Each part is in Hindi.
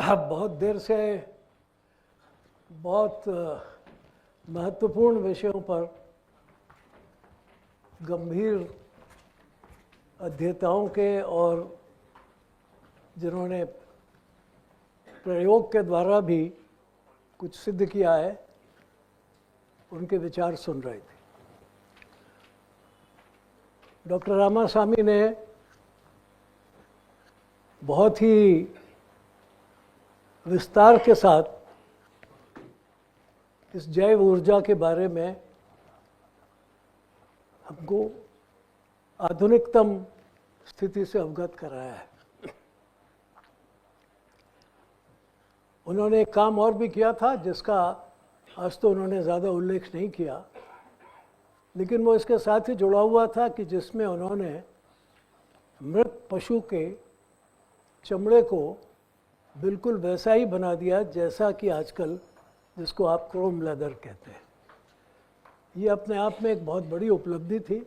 बहुत देर से बहुत महत्वपूर्ण विषयों पर गंभीर अध्येताओं के और जिन्होंने प्रयोग के द्वारा भी कुछ सिद्ध किया है उनके विचार सुन रहे थे। डॉक्टर रामास्वामी ने बहुत ही विस्तार के साथ इस जैव ऊर्जा के बारे में हमको आधुनिकतम स्थिति से अवगत कराया है। उन्होंने एक काम और भी किया था जिसका आज तो उन्होंने ज़्यादा उल्लेख नहीं किया, लेकिन वो इसके साथ ही जुड़ा हुआ था कि जिसमें उन्होंने मृत पशु के चमड़े को बिल्कुल वैसा ही बना दिया जैसा कि आजकल जिसको आप क्रोम लेदर कहते हैं। ये अपने आप में एक बहुत बड़ी उपलब्धि थी।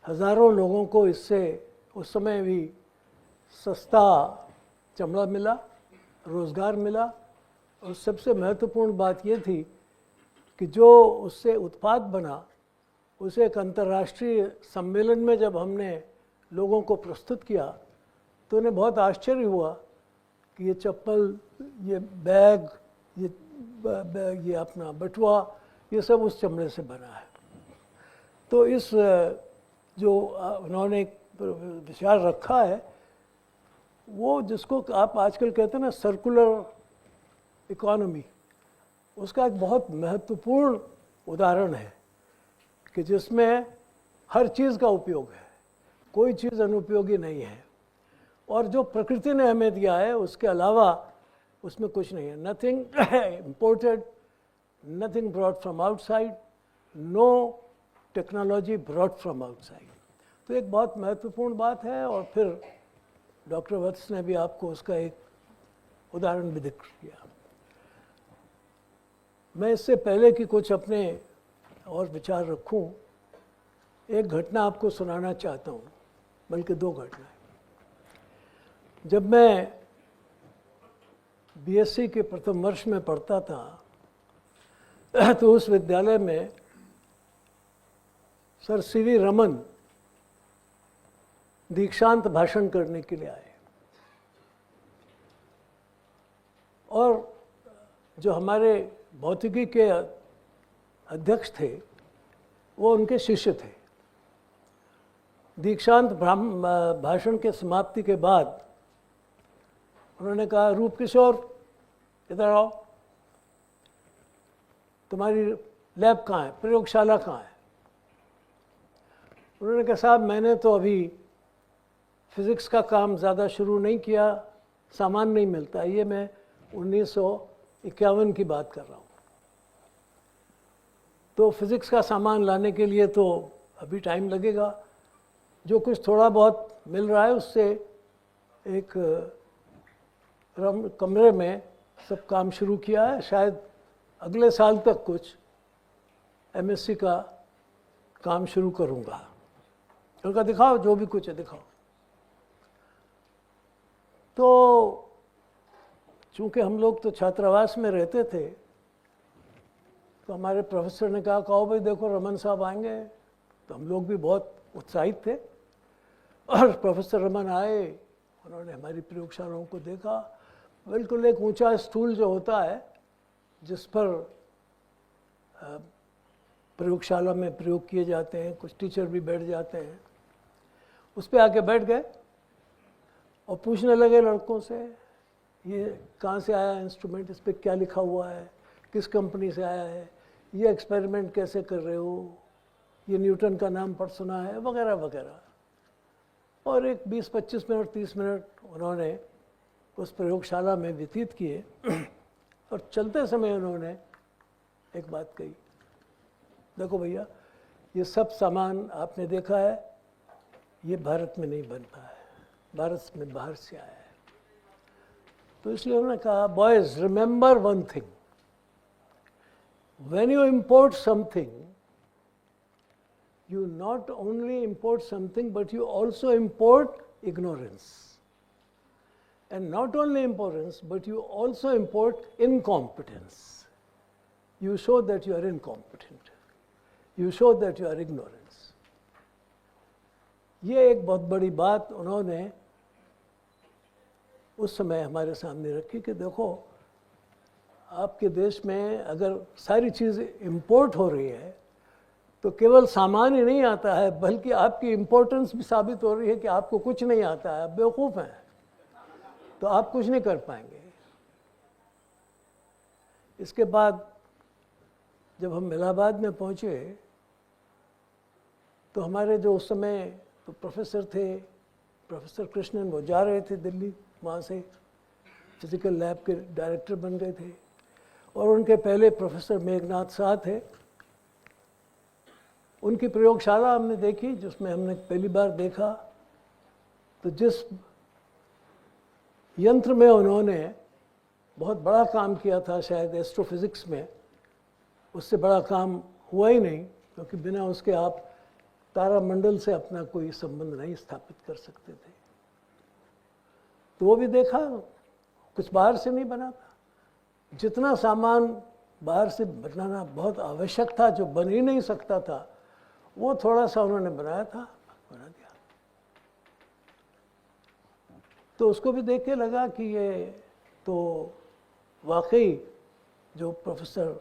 हज़ारों लोगों को इससे उस समय भी सस्ता चमड़ा मिला, रोज़गार मिला, और सबसे महत्वपूर्ण बात ये थी कि जो उससे उत्पाद बना उसे एक अंतर्राष्ट्रीय सम्मेलन में जब हमने लोगों को प्रस्तुत किया तो उन्हें बहुत आश्चर्य हुआ कि ये चप्पल, ये बैग, ये अपना बटुआ, ये सब उस चमड़े से बना है। तो इस जो उन्होंने विचार रखा है वो जिसको आप आजकल कहते हैं ना सर्कुलर इकोनॉमी, उसका एक बहुत महत्वपूर्ण उदाहरण है कि जिसमें हर चीज़ का उपयोग है, कोई चीज़ अनुपयोगी नहीं है, और जो प्रकृति ने हमें दिया है उसके अलावा उसमें कुछ नहीं है। Nothing imported, nothing brought from outside, no technology brought from outside. तो एक बहुत महत्वपूर्ण बात है। और फिर डॉक्टर वत्स ने भी आपको उसका एक उदाहरण भी दिखा दिया। मैं इससे पहले कि कुछ अपने और विचार रखूं, एक घटना आपको सुनाना चाहता हूं, बल्कि दो घटनाएं। जब मैं बीएससी के प्रथम वर्ष में पढ़ता था तो उस विद्यालय में सर सीवी रमन दीक्षांत भाषण करने के लिए आए, और जो हमारे भौतिकी के अध्यक्ष थे वो उनके शिष्य थे। दीक्षांत भाषण के समाप्ति के बाद उन्होंने कहा, रूप किशोर इधर आओ, तुम्हारी लैब कहाँ है, प्रयोगशाला कहाँ है? उन्होंने कहा, साहब मैंने तो अभी फिज़िक्स का काम ज़्यादा शुरू नहीं किया, सामान नहीं मिलता। ये मैं 1951 की बात कर रहा हूँ। तो फिज़िक्स का सामान लाने के लिए तो अभी टाइम लगेगा। जो कुछ थोड़ा बहुत मिल रहा है उससे एक कमरे में सब काम शुरू किया है। शायद अगले साल तक कुछ एमएससी का काम शुरू करूँगा। उनका दिखाओ, जो भी कुछ है दिखाओ। तो चूँकि हम लोग तो छात्रावास में रहते थे तो हमारे प्रोफेसर ने कहा, कहो भाई देखो रमन साहब आएंगे। तो हम लोग भी बहुत उत्साहित थे, और प्रोफेसर रमन आए। उन्होंने हमारी प्रयोगशालाओं को देखा। बिल्कुल एक ऊंचा स्टूल जो होता है जिस पर प्रयोगशाला में प्रयोग किए जाते हैं, कुछ टीचर भी बैठ जाते हैं, उस पर आके बैठ गए और पूछने लगे लड़कों से, ये कहाँ से आया इंस्ट्रूमेंट, इस पर क्या लिखा हुआ है, किस कंपनी से आया है, ये एक्सपेरिमेंट कैसे कर रहे हो, ये न्यूटन का नाम पर सुना है, वगैरह वगैरह। और एक 20-25 मिनट 30 मिनट उन्होंने उस प्रयोगशाला में व्यतीत किए। और चलते समय उन्होंने एक बात कही, देखो भैया ये सब सामान आपने देखा है, ये भारत में नहीं बनता है, भारत में बाहर से आया है। तो इसलिए उन्होंने कहा, boys remember one thing, when you import something you not only import something but you also import ignorance. And not only importance, but you also import incompetence. You show that you are incompetent. You show that you are ignorance. ये एक बहुत बड़ी बात उन्होंने उस समय हमारे सामने रखी कि देखो, आपके देश में अगर सारी चीज़ इंपोर्ट हो रही है तो केवल सामान ही नहीं आता है, बल्कि आपकी इम्पोर्टेंस भी साबित हो रही है कि आपको कुछ नहीं आता है, आप बेवकूफ़ हैं, तो आप कुछ नहीं कर पाएंगे। इसके बाद जब हम इलाहाबाद में पहुंचे तो हमारे जो उस समय तो प्रोफेसर थे, प्रोफेसर कृष्णन, वो जा रहे थे दिल्ली, वहाँ से फिजिकल लैब के डायरेक्टर बन गए थे, और उनके पहले प्रोफेसर मेघनाथ शाह थे। उनकी प्रयोगशाला हमने देखी, जिसमें हमने पहली बार देखा तो जिस यंत्र में उन्होंने बहुत बड़ा काम किया था, शायद एस्ट्रोफिजिक्स में, उससे बड़ा काम हुआ ही नहीं, क्योंकि बिना उसके आप तारामंडल से अपना कोई संबंध नहीं स्थापित कर सकते थे। तो वो भी देखा, कुछ बाहर से नहीं बना था। जितना सामान बाहर से बनाना बहुत आवश्यक था, जो बन ही नहीं सकता था, वो थोड़ा सा उन्होंने बनाया था, बना दिया। तो उसको भी देख के लगा कि ये तो वाकई जो प्रोफेसर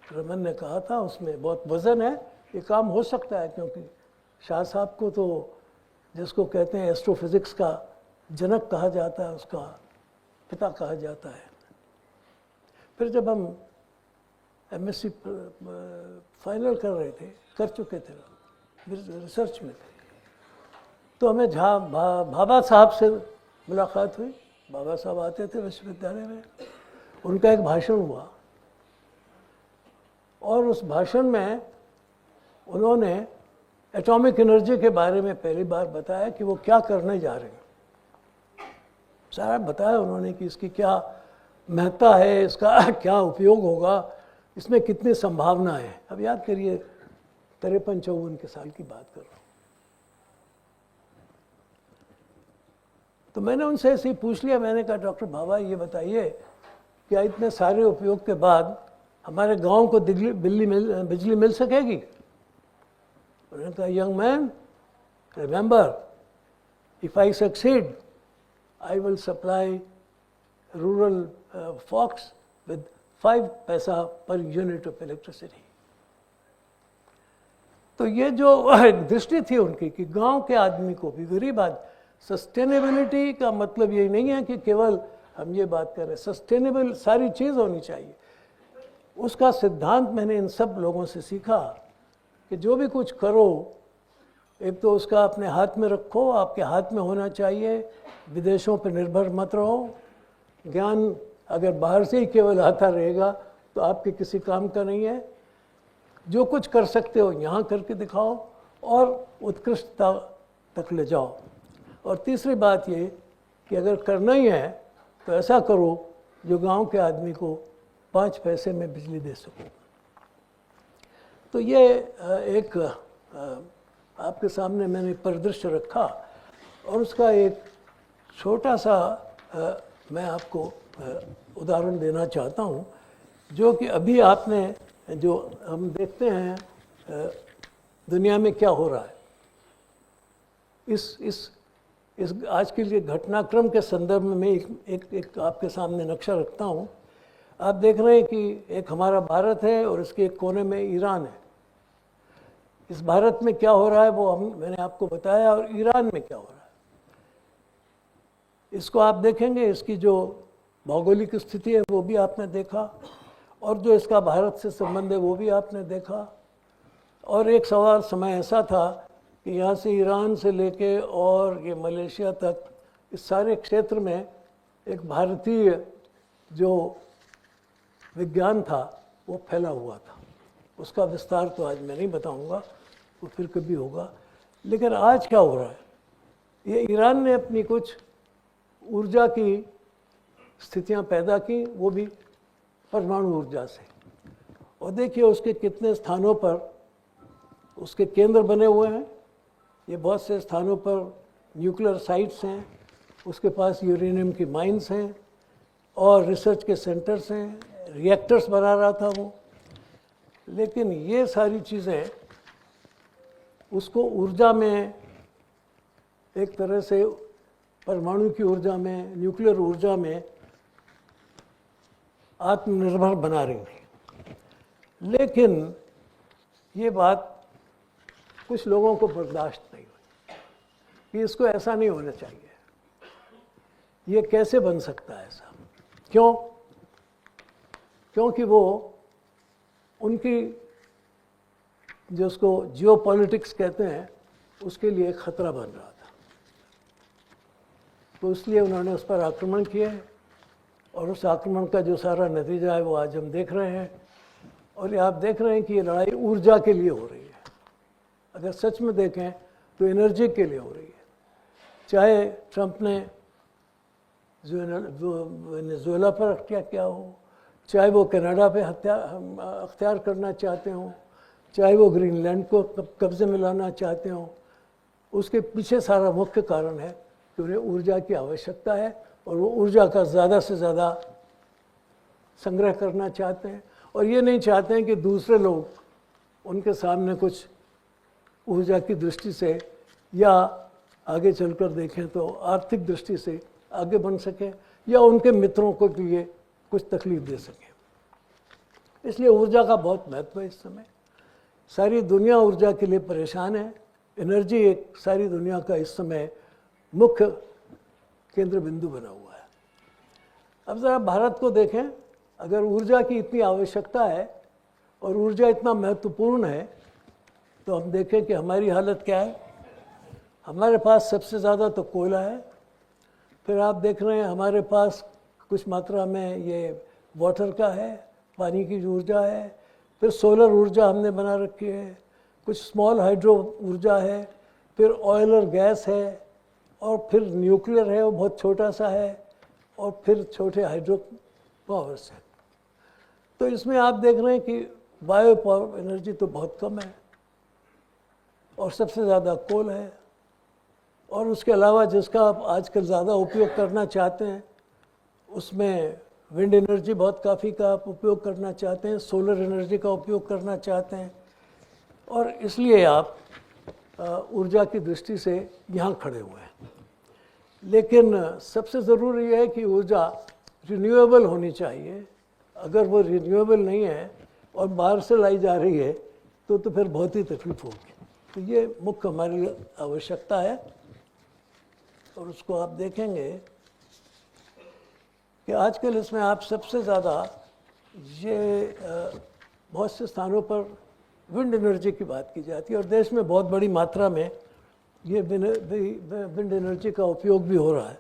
रमन ने कहा था उसमें बहुत वजन है, ये काम हो सकता है, क्योंकि शाह साहब को तो जिसको कहते हैं एस्ट्रोफिजिक्स का जनक कहा जाता है, उसका पिता कहा जाता है। फिर जब हम एमएससी फाइनल कर रहे थे, कर चुके थे, रिसर्च में थे, तो हमें भाभा साहब से मुलाकात हुई। बाबा साहब आते थे विश्वविद्यालय में, उनका एक भाषण हुआ, और उस भाषण में उन्होंने एटॉमिक एनर्जी के बारे में पहली बार बताया कि वो क्या करने जा रहे हैं। सारा बताया उन्होंने कि इसकी क्या महत्ता है, इसका क्या उपयोग होगा, इसमें कितनी संभावना है। अब याद करिए 53-54 साल की बात कर रहा हूँ। तो मैंने उनसे ऐसे ही पूछ लिया, मैंने कहा डॉक्टर भाभा ये बताइए, क्या इतने सारे उपयोग के बाद हमारे गांव को बिजली मिल सकेगी? उन्होंने कहा young man, remember, if I succeed I will supply rural folks with 5 पैसा per unit of electricity. तो ये जो दृष्टि थी उनकी कि गांव के आदमी को भी, गरीब आदमी, सस्टेनेबिलिटी का मतलब ये नहीं है कि केवल हम ये बात कर रहे हैं, सस्टेनेबल सारी चीज़ होनी चाहिए। उसका सिद्धांत मैंने इन सब लोगों से सीखा कि जो भी कुछ करो, एक तो उसका अपने हाथ में रखो, आपके हाथ में होना चाहिए, विदेशों पर निर्भर मत रहो। ज्ञान अगर बाहर से ही केवल आता रहेगा तो आपके किसी काम का नहीं है। जो कुछ कर सकते हो यहाँ करके दिखाओ और उत्कृष्टता तक ले जाओ। और तीसरी बात ये कि अगर करना ही है तो ऐसा करो जो गांव के आदमी को 5 पैसे में बिजली दे सको। तो ये एक आपके सामने मैंने परिदृश्य रखा, और उसका एक छोटा सा मैं आपको उदाहरण देना चाहता हूँ, जो कि अभी आपने जो हम देखते हैं दुनिया में क्या हो रहा है, इस आज के लिए घटनाक्रम के संदर्भ में मैं एक आपके सामने नक्शा रखता हूँ। आप देख रहे हैं कि एक हमारा भारत है और इसके एक कोने में ईरान है। इस भारत में क्या हो रहा है वो मैंने आपको बताया, और ईरान में क्या हो रहा है इसको आप देखेंगे। इसकी जो भौगोलिक स्थिति है वो भी आपने देखा, और जो इसका भारत से संबंध है वो भी आपने देखा। और एक सवाल समय ऐसा था कि यहाँ से ईरान से लेके और ये मलेशिया तक, इस सारे क्षेत्र में एक भारतीय जो विज्ञान था वो फैला हुआ था। उसका विस्तार तो आज मैं नहीं बताऊंगा, वो फिर कभी होगा। लेकिन आज क्या हो रहा है, ये ईरान ने अपनी कुछ ऊर्जा की स्थितियां पैदा की, वो भी परमाणु ऊर्जा से। और देखिए उसके कितने स्थानों पर उसके केंद्र बने हुए हैं। ये बहुत से स्थानों पर न्यूक्लियर साइट्स हैं, उसके पास यूरेनियम की माइंस हैं और रिसर्च के सेंटर्स हैं, रिएक्टर्स बना रहा था वो। लेकिन ये सारी चीज़ें उसको ऊर्जा में, एक तरह से परमाणु की ऊर्जा में, न्यूक्लियर ऊर्जा में आत्मनिर्भर बना रही थी। लेकिन ये बात कुछ लोगों को बर्दाश्त नहीं हुई कि इसको ऐसा नहीं होना चाहिए, ये कैसे बन सकता है ऐसा। क्यों? क्योंकि वो उनकी जो उसको जियोपॉलिटिक्स कहते हैं उसके लिए एक खतरा बन रहा था। तो इसलिए उन्होंने उस पर आक्रमण किए और उस आक्रमण का जो सारा नतीजा है वो आज हम देख रहे हैं। और ये आप देख रहे हैं कि ये लड़ाई ऊर्जा के लिए हो रही है। अगर सच में देखें तो एनर्जी के लिए हो रही है। चाहे ट्रंप ने वेनेजुएला पर हत्या किया हो, चाहे वो कनाडा पे अख्तियार करना चाहते हों, चाहे वो ग्रीनलैंड को कब्जे में लाना चाहते हों, उसके पीछे सारा मुख्य कारण है कि उन्हें ऊर्जा की आवश्यकता है और वो ऊर्जा का ज़्यादा से ज़्यादा संग्रह करना चाहते हैं। और ये नहीं चाहते हैं कि दूसरे लोग उनके सामने कुछ ऊर्जा की दृष्टि से या आगे चलकर देखें तो आर्थिक दृष्टि से आगे बढ़ सकें या उनके मित्रों को भी ये कुछ तकलीफ दे सकें। इसलिए ऊर्जा का बहुत महत्व है इस समय। सारी दुनिया ऊर्जा के लिए परेशान है। एनर्जी एक सारी दुनिया का इस समय मुख्य केंद्र बिंदु बना हुआ है। अब ज़रा भारत को देखें। अगर ऊर्जा की इतनी आवश्यकता है और ऊर्जा इतना महत्वपूर्ण है तो हम देखें कि हमारी हालत क्या है। हमारे पास सबसे ज़्यादा तो कोयला है, फिर आप देख रहे हैं हमारे पास कुछ मात्रा में ये वाटर का है, पानी की ऊर्जा है, फिर सोलर ऊर्जा हमने बना रखी है, कुछ स्मॉल हाइड्रो ऊर्जा है, फिर ऑयल और गैस है, और फिर न्यूक्लियर है, वो बहुत छोटा सा है, और फिर छोटे हाइड्रो पावर्स हैं। तो इसमें आप देख रहे हैं कि बायो पावर एनर्जी तो बहुत कम है और सबसे ज़्यादा कोल है। और उसके अलावा जिसका आप आजकल ज़्यादा उपयोग करना चाहते हैं उसमें विंड एनर्जी बहुत काफ़ी का आप उपयोग करना चाहते हैं, सोलर एनर्जी का उपयोग करना चाहते हैं, और इसलिए आप ऊर्जा की दृष्टि से यहाँ खड़े हुए हैं। लेकिन सबसे ज़रूरी है कि ऊर्जा रिन्यूएबल होनी चाहिए। अगर वो रिन्यूएबल नहीं है और बाहर से लाई जा रही है तो फिर बहुत ही तकलीफ होगी। तो ये मुख्य हमारी आवश्यकता है। और उसको आप देखेंगे कि आजकल इसमें आप सबसे ज़्यादा ये बहुत से स्थानों पर विंड एनर्जी की बात की जाती है और देश में बहुत बड़ी मात्रा में ये विंड एनर्जी का उपयोग भी हो रहा है।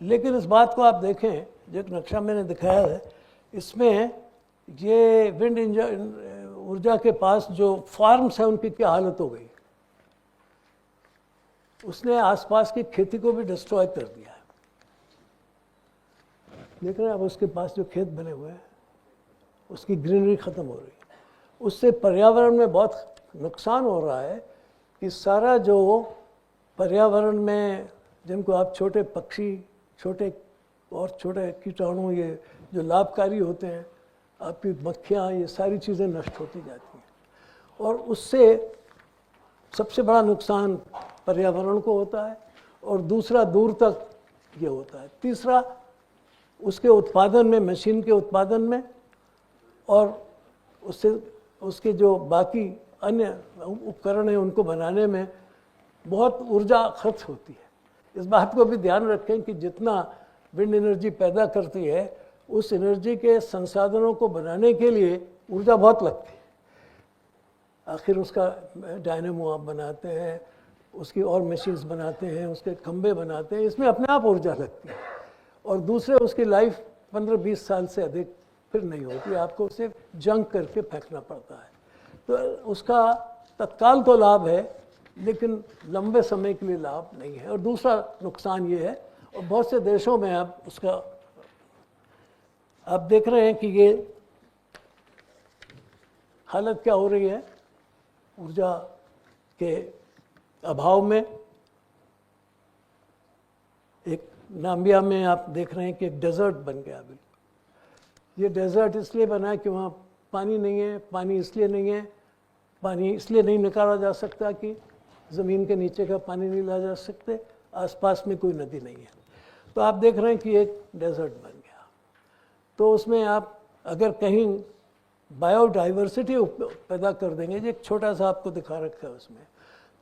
लेकिन इस बात को आप देखें, जो एक नक्शा मैंने दिखाया है, इसमें ये विंड ऊर्जा के पास जो फार्म्स हैं उनकी क्या हालत हो गई। उसने आसपास की खेती को भी डिस्ट्रॉय कर दिया है। देख रहे हैं अब उसके पास जो खेत बने हुए हैं उसकी ग्रीनरी ख़त्म हो रही है। उससे पर्यावरण में बहुत नुकसान हो रहा है कि सारा जो पर्यावरण में जिनको आप छोटे पक्षी, छोटे और छोटे कीटाणु, ये जो लाभकारी होते हैं, आपकी मक्खियाँ, ये सारी चीज़ें नष्ट होती जाती हैं। और उससे सबसे बड़ा नुकसान पर्यावरण को होता है और दूसरा दूर तक ये होता है। तीसरा उसके उत्पादन में, मशीन के उत्पादन में, और उससे उसके जो बाकी अन्य उपकरण हैं उनको बनाने में बहुत ऊर्जा खर्च होती है। इस बात को भी ध्यान रखें कि जितना विंड एनर्जी पैदा करती है उस एनर्जी के संसाधनों को बनाने के लिए ऊर्जा बहुत लगती है। आखिर उसका डायनेमो आप बनाते हैं, उसकी और मशीन्स बनाते हैं, उसके खंभे बनाते हैं, इसमें अपने आप ऊर्जा लगती है। और दूसरे उसकी लाइफ 15-20 साल से अधिक फिर नहीं होती, आपको उसे जंग करके फेंकना पड़ता है। तो उसका तत्काल तो लाभ है लेकिन लंबे समय के लिए लाभ नहीं है। और दूसरा नुकसान ये है, और बहुत से देशों में अब उसका आप देख रहे हैं कि ये हालत क्या हो रही है ऊर्जा के अभाव में। एक नाम्बिया में आप देख रहे हैं कि एक डेजर्ट बन गया बिल्कुल। ये डेजर्ट इसलिए बना है कि वहाँ पानी नहीं है, पानी इसलिए नहीं है, पानी इसलिए नहीं निकाला जा सकता कि ज़मीन के नीचे का पानी नहीं ला जा सकते, आसपास में कोई नदी नहीं है। तो आप देख रहे हैं कि एक डेजर्ट बन गया। तो उसमें आप अगर कहीं बायोडाइवर्सिटी पैदा कर देंगे, जो एक छोटा सा आपको दिखा रखा है उसमें,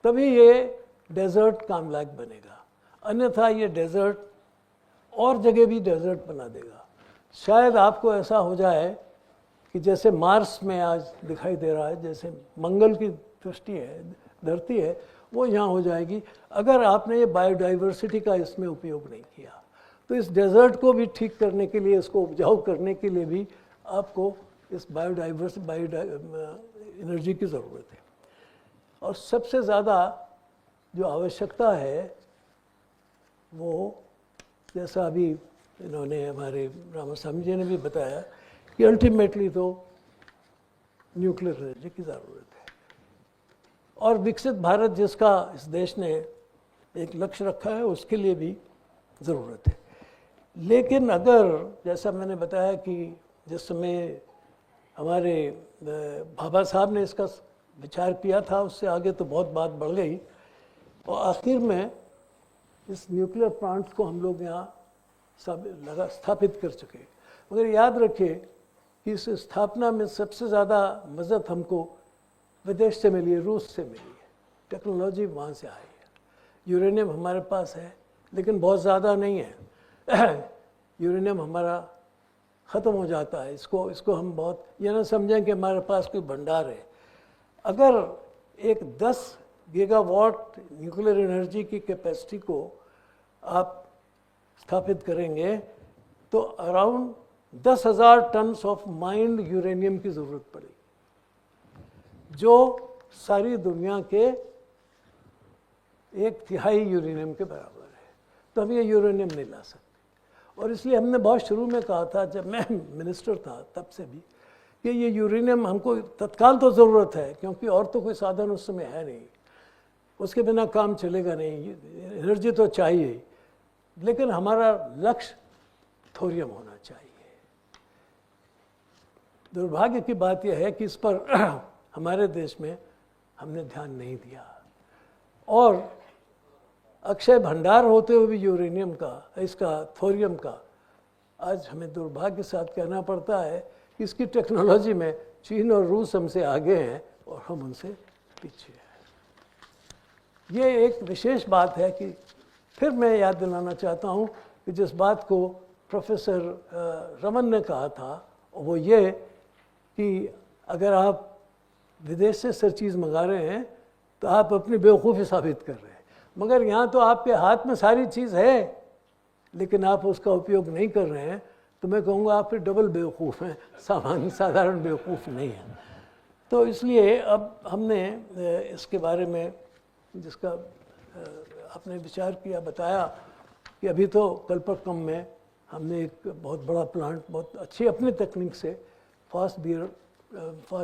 तभी ये डेजर्ट काम लायक बनेगा। अन्यथा ये डेजर्ट और जगह भी डेजर्ट बना देगा। शायद आपको ऐसा हो जाए कि जैसे मार्स में आज दिखाई दे रहा है, जैसे मंगल की दृष्टि है, धरती है, वो यहाँ हो जाएगी अगर आपने ये बायोडाइवर्सिटी का इसमें उपयोग नहीं किया। तो इस डेजर्ट को भी ठीक करने के लिए, इसको उपजाऊ करने के लिए भी आपको इस एनर्जी की ज़रूरत है। और सबसे ज़्यादा जो आवश्यकता है वो, जैसा अभी इन्होंने हमारे रामास्वामी जी ने भी बताया कि अल्टीमेटली तो न्यूक्लियर एनर्जी की ज़रूरत है। और विकसित भारत जिसका इस देश ने एक लक्ष्य रखा है, उसके लिए भी ज़रूरत है। लेकिन अगर, जैसा मैंने बताया कि जिस समय हमारे बाबा साहब ने इसका विचार किया था, उससे आगे तो बहुत बात बढ़ गई और आखिर में इस न्यूक्लियर प्लांट्स को हम लोग यहाँ सब स्थापित कर चुके। मगर याद रखिए कि इस स्थापना में सबसे ज़्यादा मदद हमको विदेश से मिली है, रूस से मिली है। टेक्नोलॉजी वहाँ से आई है। यूरेनियम हमारे पास है लेकिन बहुत ज़्यादा नहीं है। यूरेनियम हमारा ख़त्म हो जाता है। इसको हम बहुत ये ना समझें कि हमारे पास कोई भंडार है। अगर एक 10 गीगावाट न्यूक्लियर एनर्जी की कैपेसिटी को आप स्थापित करेंगे तो around 10,000 ton of mined uranium की ज़रूरत पड़ेगी, जो सारी दुनिया के 1/3 यूरेनियम के बराबर है। तो हम ये यूरेनियम नहीं ला सकते। और इसलिए हमने बहुत शुरू में कहा था, जब मैं मिनिस्टर था तब से भी, कि ये यूरेनियम हमको तत्काल तो ज़रूरत है, क्योंकि और तो कोई साधन उस समय है नहीं, उसके बिना काम चलेगा नहीं, एनर्जी तो चाहिए। लेकिन हमारा लक्ष्य थोरियम होना चाहिए। दुर्भाग्य की बात यह है कि इस पर हमारे देश में हमने ध्यान नहीं दिया। और अक्षय भंडार होते हुए भी यूरेनियम का, इसका थोरियम का, आज हमें दुर्भाग्य के साथ कहना पड़ता है कि इसकी टेक्नोलॉजी में चीन और रूस हमसे आगे हैं और हम उनसे पीछे हैं। ये एक विशेष बात है कि फिर मैं याद दिलाना चाहता हूँ कि जिस बात को प्रोफेसर रमन ने कहा था, वो ये कि अगर आप विदेश से हर चीज़ मंगा रहे हैं तो आप अपनी बेवकूफ़ी साबित कर रहे हैं। मगर यहाँ तो आपके हाथ में सारी चीज़ है लेकिन आप उसका उपयोग नहीं कर रहे हैं, तो मैं कहूँगा आप फिर डबल बेवकूफ़ हैं, साधारण बेवकूफ़ नहीं हैं। तो इसलिए अब हमने इसके बारे में, जिसका आपने विचार किया, बताया कि अभी तो कल्पक्कम में हमने एक बहुत बड़ा प्लांट, बहुत अच्छी अपनी तकनीक से फास्ट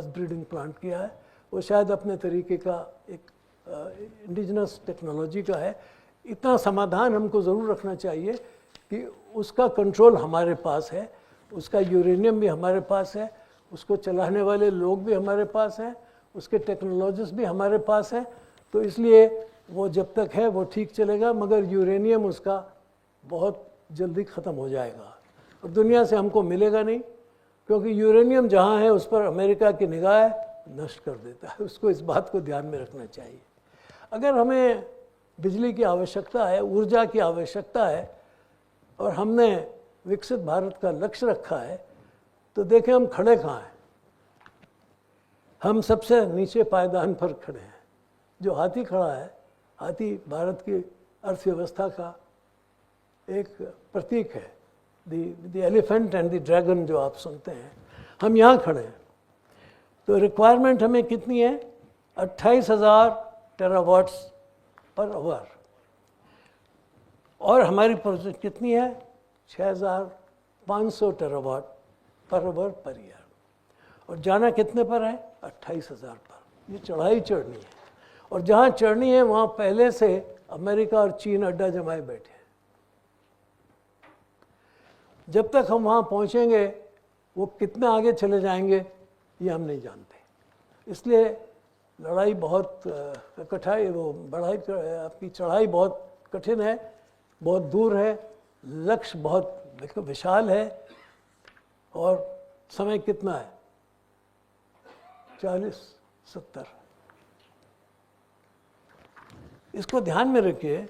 ब्रीडिंग प्लांट किया है। वो शायद अपने तरीके का एक इंडिजिनस टेक्नोलॉजी का है। इतना समाधान हमको ज़रूर रखना चाहिए कि उसका कंट्रोल हमारे पास है, उसका यूरेनियम भी हमारे पास है, उसको चलाने वाले लोग भी हमारे पास हैं, उसके टेक्नोलॉजिस्ट भी हमारे पास हैं। तो इसलिए वो जब तक है वो ठीक चलेगा, मगर यूरेनियम उसका बहुत जल्दी ख़त्म हो जाएगा और दुनिया से हमको मिलेगा नहीं, क्योंकि यूरेनियम जहाँ है उस पर अमेरिका की निगाह नष्ट कर देता है। उसको इस बात को ध्यान में रखना चाहिए। अगर हमें बिजली की आवश्यकता है, ऊर्जा की आवश्यकता है और हमने विकसित भारत का लक्ष्य रखा है, तो देखें हम खड़े कहाँ हैं। हम सबसे नीचे पायदान पर खड़े हैं। जो हाथी खड़ा है, हाथी भारत की अर्थव्यवस्था का एक प्रतीक है। The elephant and the dragon जो आप सुनते हैं, हम यहाँ खड़े हैं। तो रिक्वायरमेंट हमें कितनी है? 28,000 टेरावाट्स पर आवर। और हमारी प्रोजेक्ट कितनी है? 6,500 terawatt per hour per year. और जाना कितने पर है? 28,000 पर। ये चढ़ाई चढ़नी है और जहाँ चढ़नी है वहाँ पहले से अमेरिका और चीन अड्डा जमाए बैठे हैं। जब तक हम वहाँ पहुँचेंगे वो कितना आगे चले जाएंगे ये हम नहीं जानते। इसलिए लड़ाई बहुत कठिन, वो बढ़ाई आपकी चढ़ाई बहुत कठिन है, बहुत दूर है, लक्ष्य बहुत विशाल है, और समय कितना है? 40-70। इसको ध्यान में रखिए।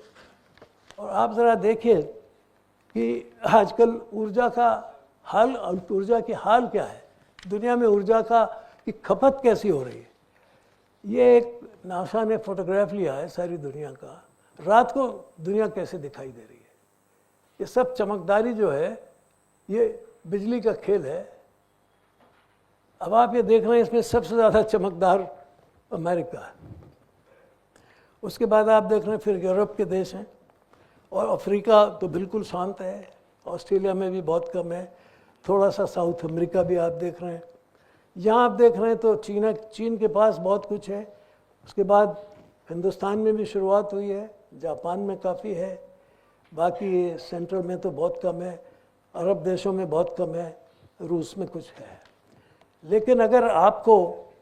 और आप ज़रा देखिए कि आजकल ऊर्जा का हाल, ऊर्जा की हाल क्या है, दुनिया में ऊर्जा की खपत कैसी हो रही है। ये एक नासा ने फोटोग्राफ लिया है सारी दुनिया का, रात को दुनिया कैसे दिखाई दे रही है। ये सब चमकदारी जो है ये बिजली का खेल है। अब आप ये देख रहे हैं इसमें सबसे ज़्यादा चमकदार अमेरिका है, उसके बाद आप देख रहे हैं फिर यूरोप के देश हैं, और अफ्रीका तो बिल्कुल शांत है, ऑस्ट्रेलिया में भी बहुत कम है, थोड़ा सा साउथ अमेरिका भी आप देख रहे हैं। यहाँ आप देख रहे हैं तो चीन के पास बहुत कुछ है, उसके बाद हिंदुस्तान में भी शुरुआत हुई है, जापान में काफ़ी है, बाकी सेंट्रल में तो बहुत कम है, अरब देशों में बहुत कम है, रूस में कुछ है। लेकिन अगर आपको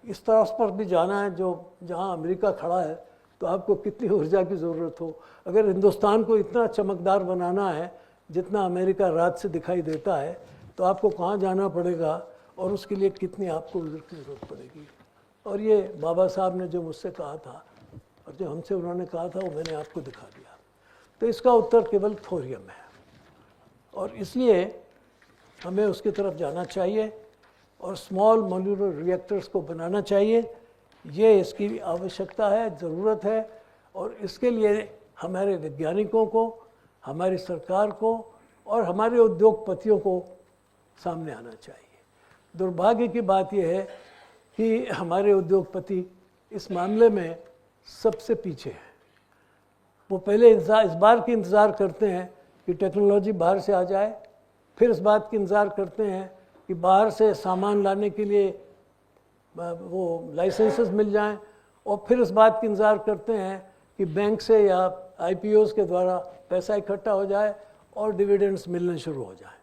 इस तरफ पर भी जाना है जो जहाँ अमेरिका खड़ा है, तो आपको कितनी ऊर्जा की ज़रूरत हो। अगर हिंदुस्तान को इतना चमकदार बनाना है जितना अमेरिका रात से दिखाई देता है, तो आपको कहाँ जाना पड़ेगा और उसके लिए कितनी आपको ऊर्जा की ज़रूरत पड़ेगी। और ये बाबा साहब ने जो मुझसे कहा था और जो हमसे उन्होंने कहा था वो मैंने आपको दिखा दिया। तो इसका उत्तर केवल थोरियम है, और इसलिए हमें उसकी तरफ जाना चाहिए और स्मॉल मॉड्यूलर रिएक्टर्स को बनाना चाहिए। ये इसकी आवश्यकता है, ज़रूरत है, और इसके लिए हमारे वैज्ञानिकों को, हमारी सरकार को और हमारे उद्योगपतियों को सामने आना चाहिए। दुर्भाग्य की बात यह है कि हमारे उद्योगपति इस मामले में सबसे पीछे हैं। वो पहले इस बार की इंतज़ार करते हैं कि टेक्नोलॉजी बाहर से आ जाए, फिर इस बात की इंतज़ार करते हैं कि बाहर से सामान लाने के लिए वो लाइसेंसेस मिल जाएं, और फिर इस बात की इंतज़ार करते हैं कि बैंक से या आईपीओज़ के द्वारा पैसा इकट्ठा हो जाए और डिविडेंड्स मिलने शुरू हो जाए।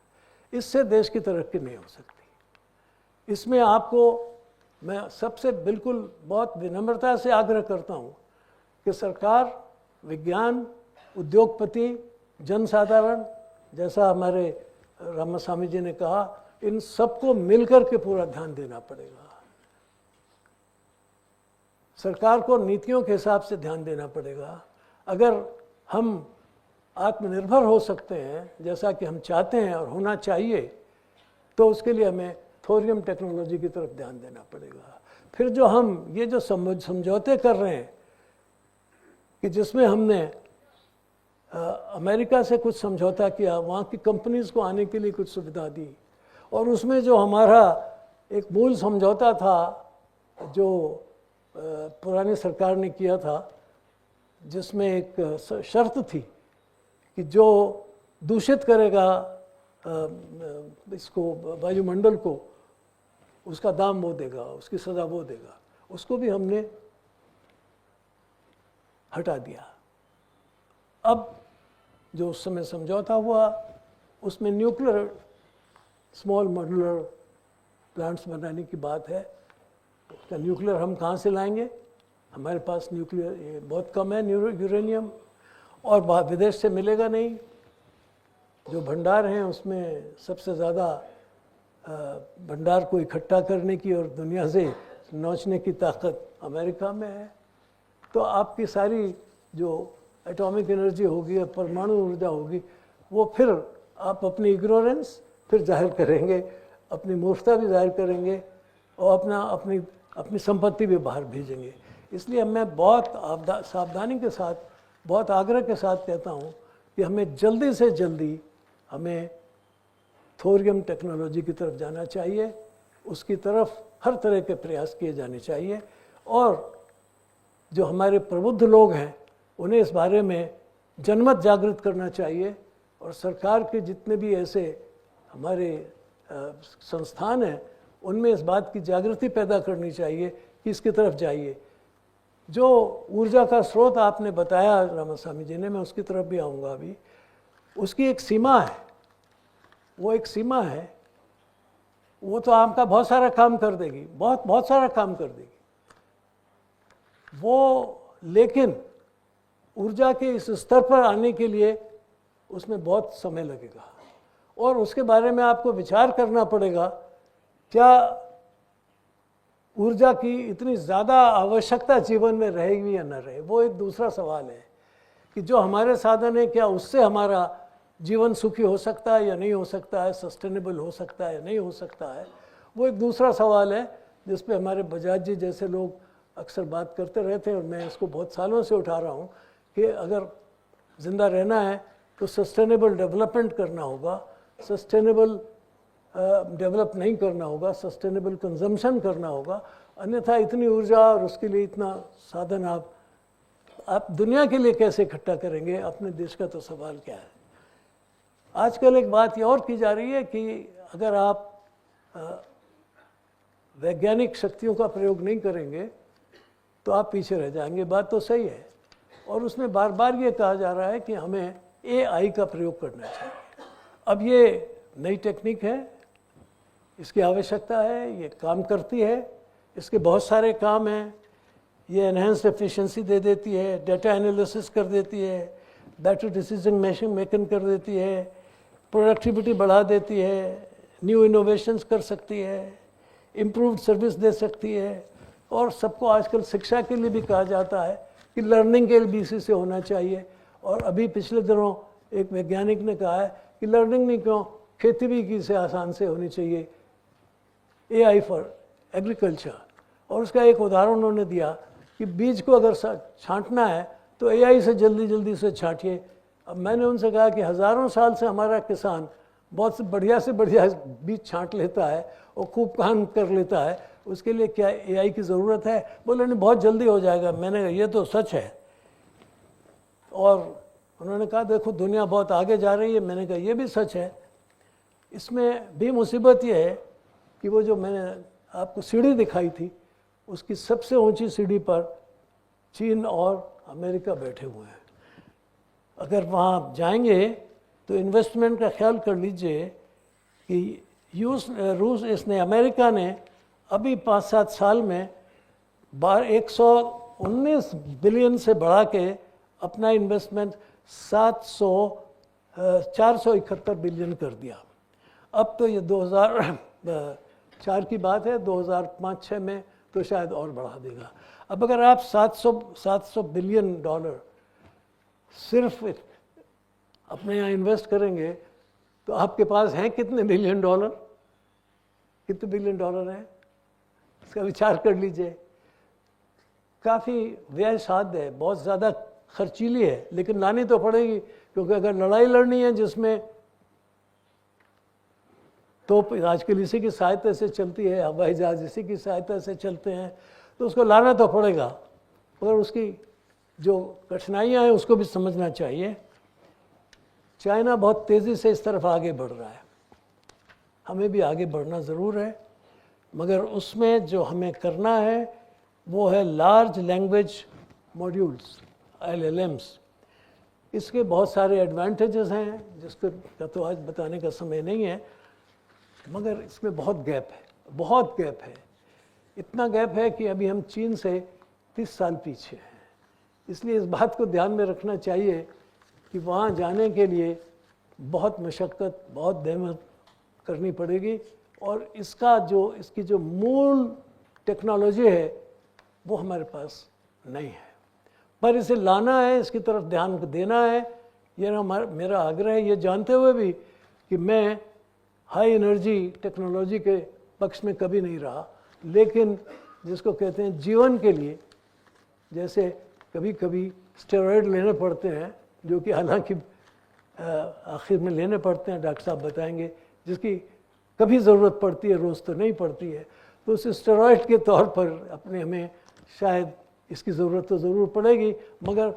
इससे देश की तरक्की नहीं हो सकती। इसमें आपको मैं सबसे बिल्कुल बहुत विनम्रता से आग्रह करता हूँ कि सरकार, विज्ञान, उद्योगपति, जनसाधारण, जैसा हमारे रामास्वामी जी ने कहा, इन सबको मिलकर के पूरा ध्यान देना पड़ेगा। सरकार को नीतियों के हिसाब से ध्यान देना पड़ेगा। अगर हम आत्मनिर्भर हो सकते हैं जैसा कि हम चाहते हैं और होना चाहिए, तो उसके लिए हमें थोरियम टेक्नोलॉजी की तरफ ध्यान देना पड़ेगा। फिर जो हम ये जो समझौते कर रहे हैं कि जिसमें हमने अमेरिका से कुछ समझौता किया, वहाँ की कंपनीज़ को आने के लिए कुछ सुविधा दी, और उसमें जो हमारा एक मूल समझौता था जो पुरानी सरकार ने किया था, जिसमें एक शर्त थी कि जो दूषित करेगा इसको, वायुमंडल को, उसका दाम वो देगा, उसकी सज़ा वो देगा, उसको भी हमने हटा दिया। अब जो उस समय समझौता हुआ उसमें न्यूक्लियर स्मॉल मॉड्यूलर प्लांट्स बनाने की बात है। उसका न्यूक्लियर हम कहाँ से लाएंगे? हमारे पास न्यूक्लियर बहुत कम है, यूरेनियम, और विदेश से मिलेगा नहीं। जो भंडार हैं उसमें सबसे ज़्यादा भंडार को इकट्ठा करने की और दुनिया से नोचने की ताकत अमेरिका में है। तो आपकी सारी जो एटॉमिक एनर्जी होगी, परमाणु ऊर्जा होगी, वो फिर आप अपनी इग्नोरेंस फिर जाहिर करेंगे, अपनी मूर्खता भी जाहिर करेंगे, और अपनी संपत्ति भी बाहर भेजेंगे। इसलिए मैं बहुत सावधानी के साथ, बहुत आग्रह के साथ कहता हूँ कि हमें जल्दी से जल्दी हमें थोरियम टेक्नोलॉजी की तरफ जाना चाहिए, उसकी तरफ हर तरह के प्रयास किए जाने चाहिए, और जो हमारे प्रबुद्ध लोग हैं उन्हें इस बारे में जनमत जागृत करना चाहिए, और सरकार के जितने भी ऐसे हमारे संस्थान हैं उनमें इस बात की जागृति पैदा करनी चाहिए कि इसकी तरफ जाइए। जो ऊर्जा का स्रोत आपने बताया रामास्वामी जी ने, मैं उसकी तरफ भी आऊँगा अभी। उसकी एक सीमा है, वो एक सीमा है, वो तो आपका बहुत सारा काम कर देगी, बहुत सारा काम कर देगी वो, लेकिन ऊर्जा के इस स्तर पर आने के लिए उसमें बहुत समय लगेगा और उसके बारे में आपको विचार करना पड़ेगा, क्या ऊर्जा की इतनी ज़्यादा आवश्यकता जीवन में रहेगी या न रहे। वो एक दूसरा सवाल है कि जो हमारे साधन है क्या उससे हमारा जीवन सुखी हो सकता है या नहीं हो सकता है, सस्टेनेबल हो सकता है या नहीं हो सकता है। वो एक दूसरा सवाल है जिस पे हमारे बजाज जी जैसे लोग अक्सर बात करते रहते हैं और मैं इसको बहुत सालों से उठा रहा हूँ कि अगर ज़िंदा रहना है तो सस्टेनेबल डेवलपमेंट करना होगा, सस्टेनेबल डेवलप नहीं करना होगा, सस्टेनेबल कंजम्पशन करना होगा, अन्यथा इतनी ऊर्जा और उसके लिए इतना साधन आप दुनिया के लिए कैसे इकट्ठा करेंगे, अपने देश का तो सवाल क्या है। आजकल एक बात ये और की जा रही है कि अगर आप वैज्ञानिक शक्तियों का प्रयोग नहीं करेंगे तो आप पीछे रह जाएंगे। बात तो सही है और उसमें बार बार ये कहा जा रहा है कि हमें AI का प्रयोग करना चाहिए। अब ये नई टेक्निक है, इसकी आवश्यकता है, ये काम करती है, इसके बहुत सारे काम हैं। ये एनहेंस्ड एफिशिएंसी दे देती है, डेटा एनालिसिस कर देती है, बेटर डिसीजन मेकिंग कर देती है, प्रोडक्टिविटी बढ़ा देती है, न्यू इनोवेशंस कर सकती है, इम्प्रूव्ड सर्विस दे सकती है। और सबको आजकल शिक्षा के लिए भी कहा जाता है कि लर्निंग के लिए भी इसी से होना चाहिए। और अभी पिछले दिनों एक वैज्ञानिक ने कहा है कि लर्निंग नहीं क्यों, खेती भी की से आसान से होनी चाहिए, AI फॉर एग्रीकल्चर। और उसका एक उदाहरण उन्होंने दिया कि बीज को अगर छांटना है तो AI से जल्दी से छांटिए। अब मैंने उनसे कहा कि हज़ारों साल से हमारा किसान बहुत से बढ़िया बीज छांट लेता है और खूब काम कर लेता है, उसके लिए क्या AI की ज़रूरत है? बोले नहीं, बहुत जल्दी हो जाएगा। मैंने कहा ये तो सच है। और उन्होंने कहा देखो दुनिया बहुत आगे जा रही है। मैंने कहा ये भी सच है। इसमें भी मुसीबत ये है कि वो जो मैंने आपको सीढ़ी दिखाई थी, उसकी सबसे ऊंची सीढ़ी पर चीन और अमेरिका बैठे हुए हैं। अगर वहाँ जाएंगे तो इन्वेस्टमेंट का ख्याल कर लीजिए कि अमेरिका ने अभी 5-7 साल में 119 बिलियन से बढ़ा के अपना इन्वेस्टमेंट 471 बिलियन कर दिया। अब तो ये 2004 की बात है, 2005-06 में तो शायद और बढ़ा देगा। अब अगर आप 700 बिलियन डॉलर सिर्फ अपने यहाँ इन्वेस्ट करेंगे तो आपके पास हैं कितने बिलियन डॉलर, कितने बिलियन डॉलर हैं, इसका विचार कर लीजिए। काफ़ी व्यय साध्य है, बहुत ज़्यादा खर्चीली है, लेकिन लानी तो पड़ेगी क्योंकि अगर लड़ाई लड़नी है जिसमें तो आजकल इसी की सहायता से चलती है, हवाई जहाज इसी की सहायता से चलते हैं, तो उसको लाना तो पड़ेगा। मगर उसकी जो कठिनाइयाँ हैं उसको भी समझना चाहिए। चाइना बहुत तेज़ी से इस तरफ आगे बढ़ रहा है, हमें भी आगे बढ़ना ज़रूर है, मगर उसमें जो हमें करना है वो है लार्ज लैंग्वेज मॉड्यूल्स, LLMs। इसके बहुत सारे एडवांटेजेस हैं जिसका तो आज बताने का समय नहीं है, मगर इसमें बहुत गैप है। इतना गैप है कि अभी हम चीन से 30 साल पीछे हैं। इसलिए इस बात को ध्यान में रखना चाहिए कि वहाँ जाने के लिए बहुत मशक्क़त, बहुत मेहनत करनी पड़ेगी और इसकी जो मूल टेक्नोलॉजी है वो हमारे पास नहीं है, पर इसे लाना है, इसकी तरफ ध्यान देना है। ये मेरा आग्रह है, ये जानते हुए भी कि मैं हाई एनर्जी टेक्नोलॉजी के पक्ष में कभी नहीं रहा, लेकिन जिसको कहते हैं जीवन के लिए, जैसे कभी कभी स्टेरॉयड लेने पड़ते हैं, जो कि हालांकि आखिर में लेने पड़ते हैं, डॉक्टर साहब बताएंगे, जिसकी कभी ज़रूरत पड़ती है, रोज़ तो नहीं पड़ती है, तो उस स्टेरॉयड के तौर पर अपने हमें शायद इसकी ज़रूरत तो ज़रूर पड़ेगी, मगर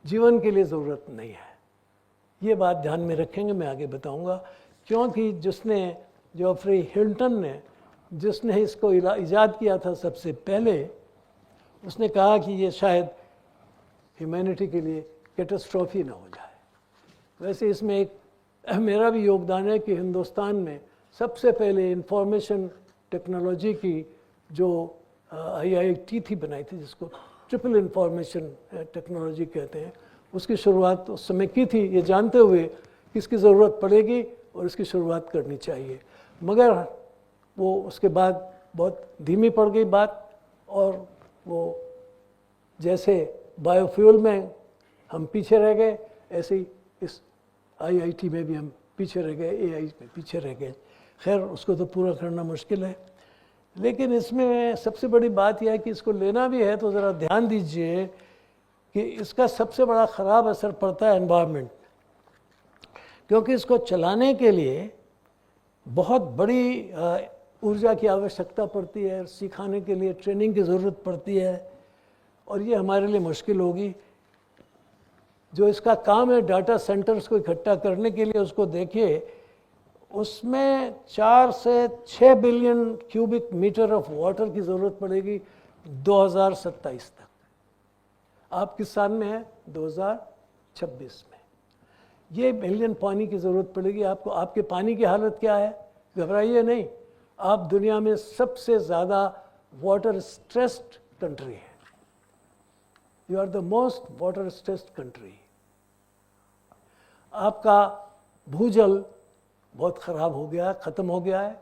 जीवन के लिए ज़रूरत नहीं है। ये बात ध्यान में रखेंगे, मैं आगे बताऊंगा। क्योंकि जॉफ्री हिल्टन ने, जिसने इसको इजाद किया था सबसे पहले, उसने कहा कि ये शायद ह्यूमैनिटी के लिए कैटास्ट्रॉफी ना हो जाए। वैसे इसमें एक मेरा भी योगदान है कि हिंदुस्तान में सबसे पहले इंफॉर्मेशन टेक्नोलॉजी की जो IIT थी बनाई थी, जिसको ट्रिपल इंफॉर्मेशन टेक्नोलॉजी कहते हैं, उसकी शुरुआत उस समय की थी, ये जानते हुए कि इसकी ज़रूरत पड़ेगी और इसकी शुरुआत करनी चाहिए। मगर वो उसके बाद बहुत धीमी पड़ गई बात, और वो जैसे बायोफ्यूल में हम पीछे रह गए, ऐसे ही इस IIT में भी हम पीछे रह गए, AI में पीछे रह गए। खैर, उसको तो पूरा करना मुश्किल है, लेकिन इसमें सबसे बड़ी बात यह है कि इसको लेना भी है तो ज़रा ध्यान दीजिए कि इसका सबसे बड़ा ख़राब असर पड़ता है एनवायरनमेंट, क्योंकि इसको चलाने के लिए बहुत बड़ी ऊर्जा की आवश्यकता पड़ती है, सिखाने के लिए ट्रेनिंग की ज़रूरत पड़ती है, और ये हमारे लिए मुश्किल होगी। जो इसका काम है डाटा सेंटर्स को इकट्ठा करने के लिए, उसको देखिए, उसमें 4 से 6 billion cubic metre of water की ज़रूरत पड़ेगी 2027 तक। आप किस साल में है? 2026 में। ये बिलियन पानी की ज़रूरत पड़ेगी आपको। आपके पानी की हालत क्या है? घबराइए नहीं, आप दुनिया में सबसे ज़्यादा वाटर स्ट्रेस्ड कंट्री है। You are the most water stressed country. आपका भूजल बहुत ख़राब हो गया है, ख़त्म हो गया है।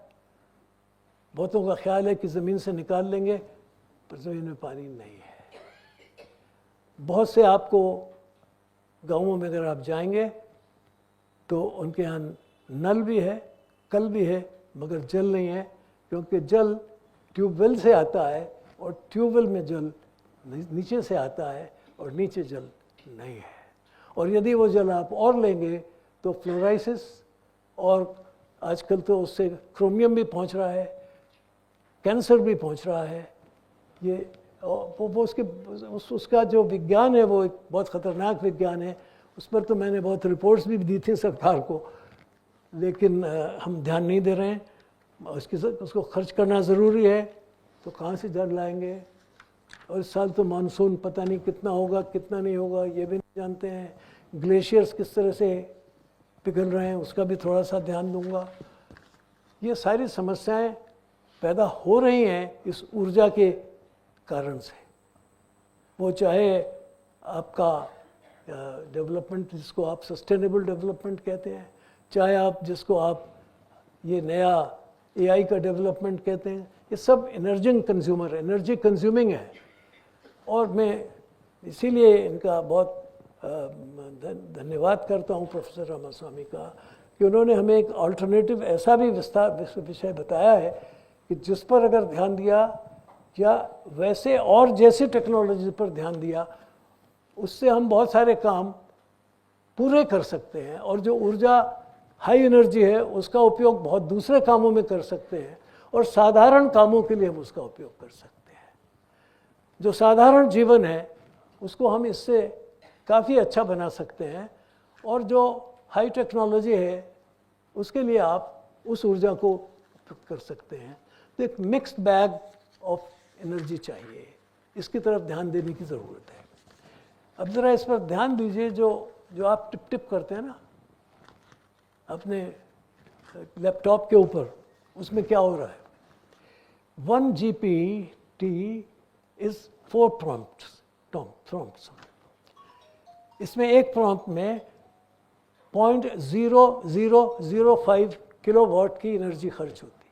बहुतों का ख्याल है कि ज़मीन से निकाल लेंगे, पर ज़मीन में पानी नहीं है। बहुत से आपको गाँवों में अगर आप जाएंगे तो उनके यहाँ नल भी है, कल भी है, मगर जल नहीं है, क्योंकि जल ट्यूबवेल से आता है और ट्यूबवेल में जल नीचे से आता है और नीचे जल नहीं है। और यदि वो जल आप और लेंगे तो फ्लोराइसिस, और आजकल तो उससे क्रोमियम भी पहुंच रहा है, कैंसर भी पहुंच रहा है। ये वो उसका जो विज्ञान है वो एक बहुत ख़तरनाक विज्ञान है। उस पर तो मैंने बहुत रिपोर्ट्स भी दी थी सरकार को, लेकिन हम ध्यान नहीं दे रहे हैं। उसको खर्च करना ज़रूरी है, तो कहाँ से जल लाएंगे? और इस साल तो मानसून पता नहीं कितना होगा, कितना नहीं होगा, ये भी नहीं जानते हैं। ग्लेशियर्स किस तरह से पिघल रहे हैं, उसका भी थोड़ा सा ध्यान दूंगा। ये सारी समस्याएं पैदा हो रही हैं इस ऊर्जा के कारण से। वो चाहे आपका डेवलपमेंट, जिसको आप सस्टेनेबल डेवलपमेंट कहते हैं, चाहे आप जिसको आप ये नया AI का डेवलपमेंट कहते हैं, ये सब एनर्जी कंज्यूमिंग है। और मैं इसीलिए इनका बहुत धन्यवाद करता हूँ प्रोफेसर रामास्वामी का, कि उन्होंने हमें एक अल्टरनेटिव ऐसा भी विषय बताया है कि जिस पर अगर ध्यान दिया, या वैसे और जैसी टेक्नोलॉजी पर ध्यान दिया, उससे हम बहुत सारे काम पूरे कर सकते हैं। और जो ऊर्जा हाई एनर्जी है उसका उपयोग बहुत दूसरे कामों में कर सकते हैं, और साधारण कामों के लिए हम उसका उपयोग कर सकते हैं। जो साधारण जीवन है उसको हम इससे काफ़ी अच्छा बना सकते हैं, और जो हाई टेक्नोलॉजी है उसके लिए आप उस ऊर्जा को उपयोग कर सकते हैं। तो एक मिक्स्ड बैग ऑफ एनर्जी चाहिए, इसकी तरफ ध्यान देने की ज़रूरत है। अब ज़रा इस पर ध्यान दीजिए, जो आप टिप टिप करते हैं ना अपने लैपटॉप के ऊपर, उसमें क्या हो रहा है? 1 GPT इज़ 4 प्रॉम्प्ट्स। इसमें एक प्रॉम्प्ट में 0.0005 किलोवाट की एनर्जी खर्च होती है,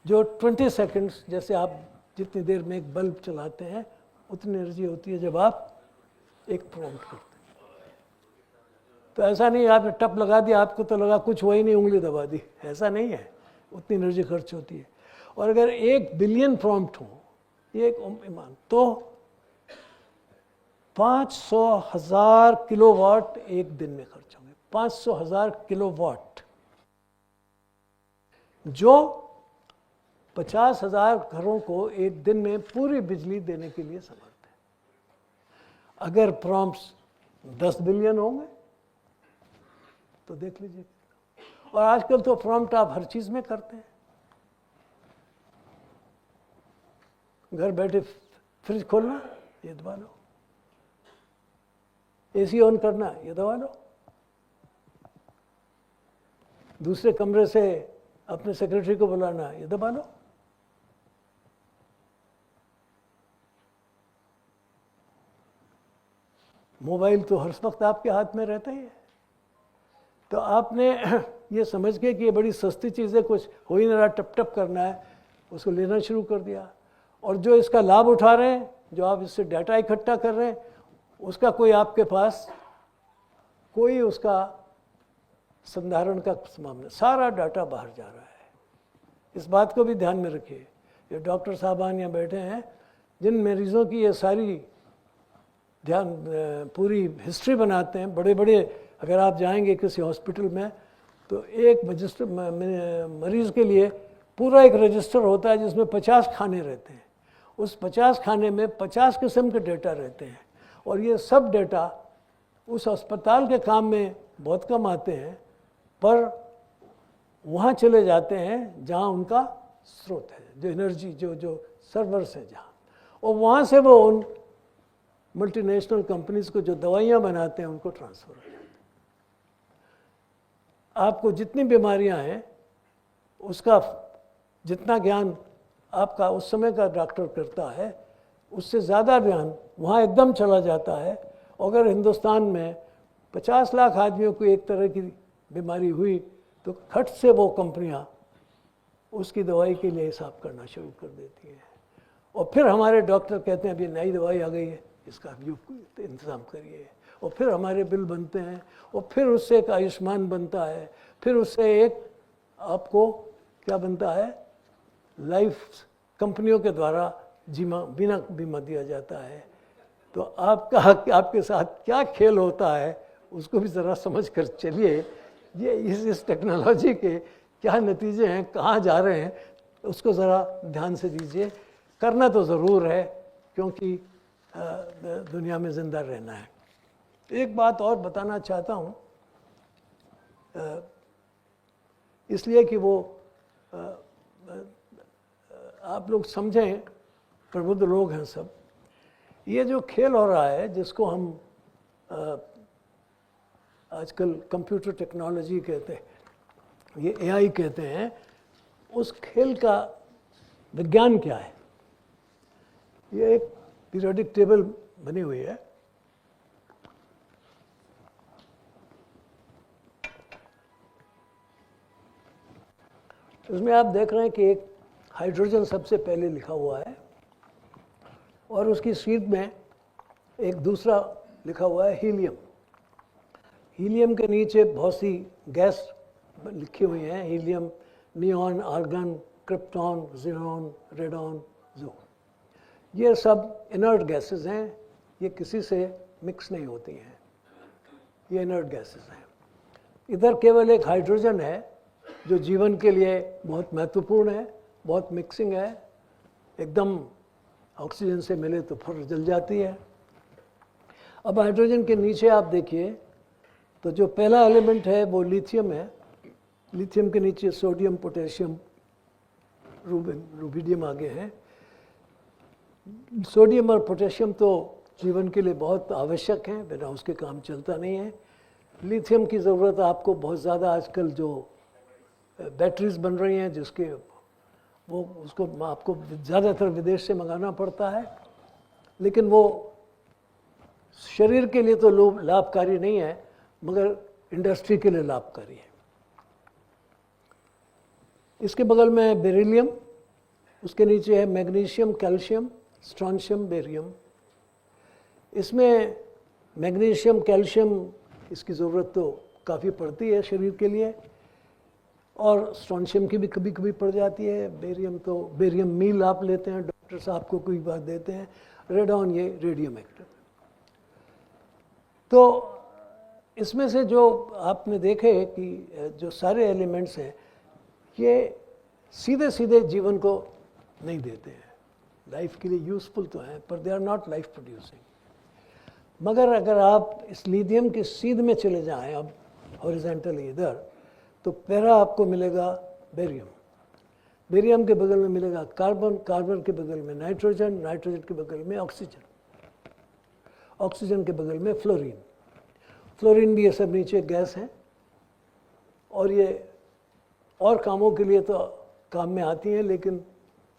जो 20 सेकंड्स, जैसे आप जितनी देर में एक बल्ब चलाते हैं उतनी एनर्जी होती है जब आप एक प्रॉम्प्ट करते हैं। तो ऐसा नहीं आपने टप लगा दिया, आपको तो लगा कुछ वही नहीं, उंगली दबा दी, ऐसा नहीं है, उतनी एनर्जी खर्च होती है। और अगर 1 बिलियन प्रॉम्प्ट हो, तो 500,000 किलोवाट एक दिन में खर्च होंगे। 500,000 किलोवाट, जो 50,000 घरों को एक दिन में पूरी बिजली देने के लिए समर्थ है। अगर प्रॉम्प्ट्स 10 बिलियन होंगे तो देख लीजिए। और आजकल तो प्रॉम्प्ट आप हर चीज़ में करते हैं। घर बैठे फ्रिज खोलना, ये दबा लो, AC ऑन करना, ये दबा लो, दूसरे कमरे से अपने सेक्रेटरी को बुलाना, ये दबा लो। मोबाइल तो हर वक्त आपके हाथ में रहता ही है। तो आपने ये समझ के कि ये बड़ी सस्ती चीज़ है, कुछ हो ही नहीं रहा, टप टप करना है, उसको लेना शुरू कर दिया। और जो इसका लाभ उठा रहे हैं, जो आप इससे डाटा इकट्ठा कर रहे हैं, उसका कोई आपके पास कोई उसका संधारण का मामला, सारा डाटा बाहर जा रहा है। इस बात को भी ध्यान में रखिए। ये डॉक्टर साहबान यहाँ बैठे हैं, जिन मरीजों की ये सारी पूरी हिस्ट्री बनाते हैं, बड़े बड़े, अगर आप जाएंगे किसी हॉस्पिटल में तो एक मरीज़ के लिए पूरा एक रजिस्टर होता है जिसमें 50 खाने रहते हैं। उस 50 खाने में 50 किस्म के डेटा रहते हैं, और ये सब डेटा उस अस्पताल के काम में बहुत कम आते हैं, पर वहाँ चले जाते हैं जहाँ उनका स्रोत है, जो एनर्जी, जो सर्वर्स है जहाँ, और वहाँ से वो उन मल्टीनेशनल कंपनीज को जो दवाइयाँ बनाते हैं उनको ट्रांसफ़र हो जाते हैं। आपको जितनी बीमारियाँ हैं उसका जितना ज्ञान आपका उस समय का डॉक्टर करता है, उससे ज़्यादा ज्ञान वहाँ एकदम चला जाता है। अगर हिंदुस्तान में 50 लाख आदमियों को एक तरह की बीमारी हुई तो खट से वो कंपनियाँ उसकी दवाई के लिए हिसाब करना शुरू कर देती हैं, और फिर हमारे डॉक्टर कहते हैं अभी नई दवाई आ गई है, इसका इंतज़ाम करिए, और फिर हमारे बिल बनते हैं, और फिर उससे एक आयुष्मान बनता है, फिर उससे एक आपको क्या बनता है, लाइफ कंपनियों के द्वारा बिना बीमा दिया जाता है। तो आपके साथ क्या खेल होता है उसको भी ज़रा समझ कर चलिए। ये इस टेक्नोलॉजी के क्या नतीजे हैं, कहाँ जा रहे हैं, उसको ज़रा ध्यान से दीजिए। करना तो ज़रूर है, क्योंकि दुनिया में ज़िंदा रहना है। एक बात और बताना चाहता हूँ, इसलिए कि वो आप लोग समझें, प्रबुद्ध लोग हैं सब। ये जो खेल हो रहा है, जिसको हम आजकल कंप्यूटर टेक्नोलॉजी कहते हैं, ये एआई कहते हैं, उस खेल का विज्ञान क्या है? ये एक पीरियोडिक टेबल बनी हुई है। उसमें आप देख रहे हैं कि एक हाइड्रोजन सबसे पहले लिखा हुआ है, और उसकी सीट में एक दूसरा लिखा हुआ है हीलियम। हीलियम के नीचे बहुत सी गैस लिखी हुई हैं, helium, neon, argon, krypton, xenon, radon, ज़ो। ये सब इनर्ट गैसेस हैं, ये किसी से मिक्स नहीं होती हैं, ये इनर्ट गैसेस हैं। इधर केवल एक हाइड्रोजन है जो जीवन के लिए बहुत महत्वपूर्ण है, बहुत मिक्सिंग है, एकदम ऑक्सीजन से मिले तो फिर जल जाती है। अब हाइड्रोजन के नीचे आप देखिए तो जो पहला एलिमेंट है वो लिथियम है। लिथियम के नीचे सोडियम, पोटेशियम, रुबिडियम आगे हैं। सोडियम और पोटेशियम तो जीवन के लिए बहुत आवश्यक हैं, बिना उसके काम चलता नहीं है। लिथियम की ज़रूरत आपको बहुत ज़्यादा, आजकल जो बैटरीज बन रही हैं जिसके वो उसको आपको ज़्यादातर विदेश से मंगाना पड़ता है, लेकिन वो शरीर के लिए तो लाभकारी नहीं है, मगर इंडस्ट्री के लिए लाभकारी है। इसके बगल में है बेरिलियम, उसके नीचे है मैग्नीशियम, कैल्शियम, स्ट्रॉन्शियम, बेरियम। इसमें मैग्नीशियम, कैल्शियम, इसकी ज़रूरत तो काफ़ी पड़ती है शरीर के लिए, और स्ट्रॉन्शियम की भी कभी कभी पड़ जाती है। बेरियम तो बेरियम मील आप लेते हैं, डॉक्टर साहब को कोई बात देते हैं। रेडॉन ये रेडियम एक्टिव। तो इसमें से जो आपने देखे कि जो सारे एलिमेंट्स हैं ये सीधे सीधे जीवन को नहीं देते हैं, लाइफ के लिए यूज़फुल तो हैं, पर they are not life producing. मगर अगर आप इस लिथियम की सीध में चले जाएं, अब हॉरिजॉन्टली इधर, तो पहला आपको मिलेगा बेरियम। बेरियम के बगल में मिलेगा कार्बन, कार्बन के बगल में नाइट्रोजन, नाइट्रोजन के बगल में ऑक्सीजन, ऑक्सीजन के बगल में फ्लोरीन। फ्लोरीन भी ये सब नीचे गैस हैं, और ये और कामों के लिए तो काम में आती हैं, लेकिन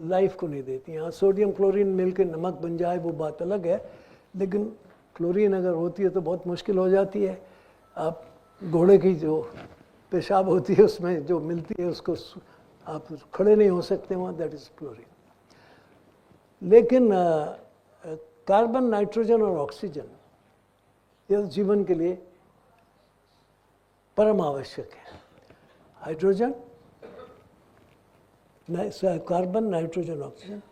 लाइफ को नहीं देती हैं। हाँ, सोडियम क्लोरीन मिल के नमक बन जाए वो बात अलग है, लेकिन क्लोरीन अगर होती है तो बहुत मुश्किल हो जाती है। आप घोड़े की जो पेशाब होती है उसमें जो मिलती है उसको आप खड़े नहीं हो सकते वहाँ, दैट इज़ क्लोरीन। लेकिन कार्बन, नाइट्रोजन और ऑक्सीजन ये जीवन के लिए परम आवश्यक है। Hydrogen, carbon, nitrogen, oxygen,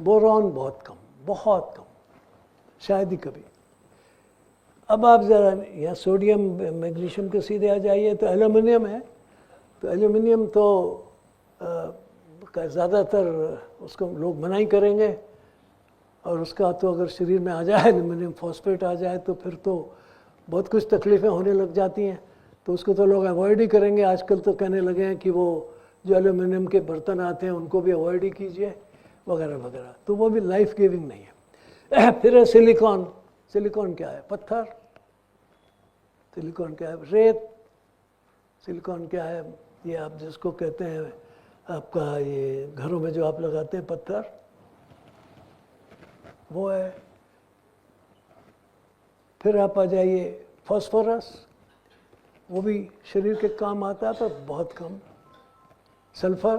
boron बहुत कम, शायद ही कभी। अब आप ज़रा यहाँ सोडियम मैग्नीशियम के सीधे आ जाइए तो एल्युमिनियम है। तो एल्युमिनियम तो ज़्यादातर उसको लोग मना ही करेंगे, और उसका तो अगर शरीर में आ जाए एल्युमिनियम फॉस्फेट आ जाए तो फिर तो बहुत कुछ तकलीफ़ें होने लग जाती हैं। तो उसको तो लोग अवॉइड ही करेंगे। आजकल तो कहने लगे हैं कि वो जो एल्युमिनियम के बर्तन आते हैं उनको भी अवॉइड ही कीजिए वगैरह वगैरह। तो वो भी लाइफ गिविंग नहीं है। फिर है सिलिकॉन। सिलिकॉन क्या है? पत्थर। सिलिकॉन क्या है? रेत। सिलिकॉन क्या है? ये आप जिसको कहते हैं आपका ये घरों में जो आप लगाते हैं पत्थर, वो है। फिर आप आ जाइए फास्फोरस, वो भी शरीर के काम आता है पर बहुत कम। सल्फर,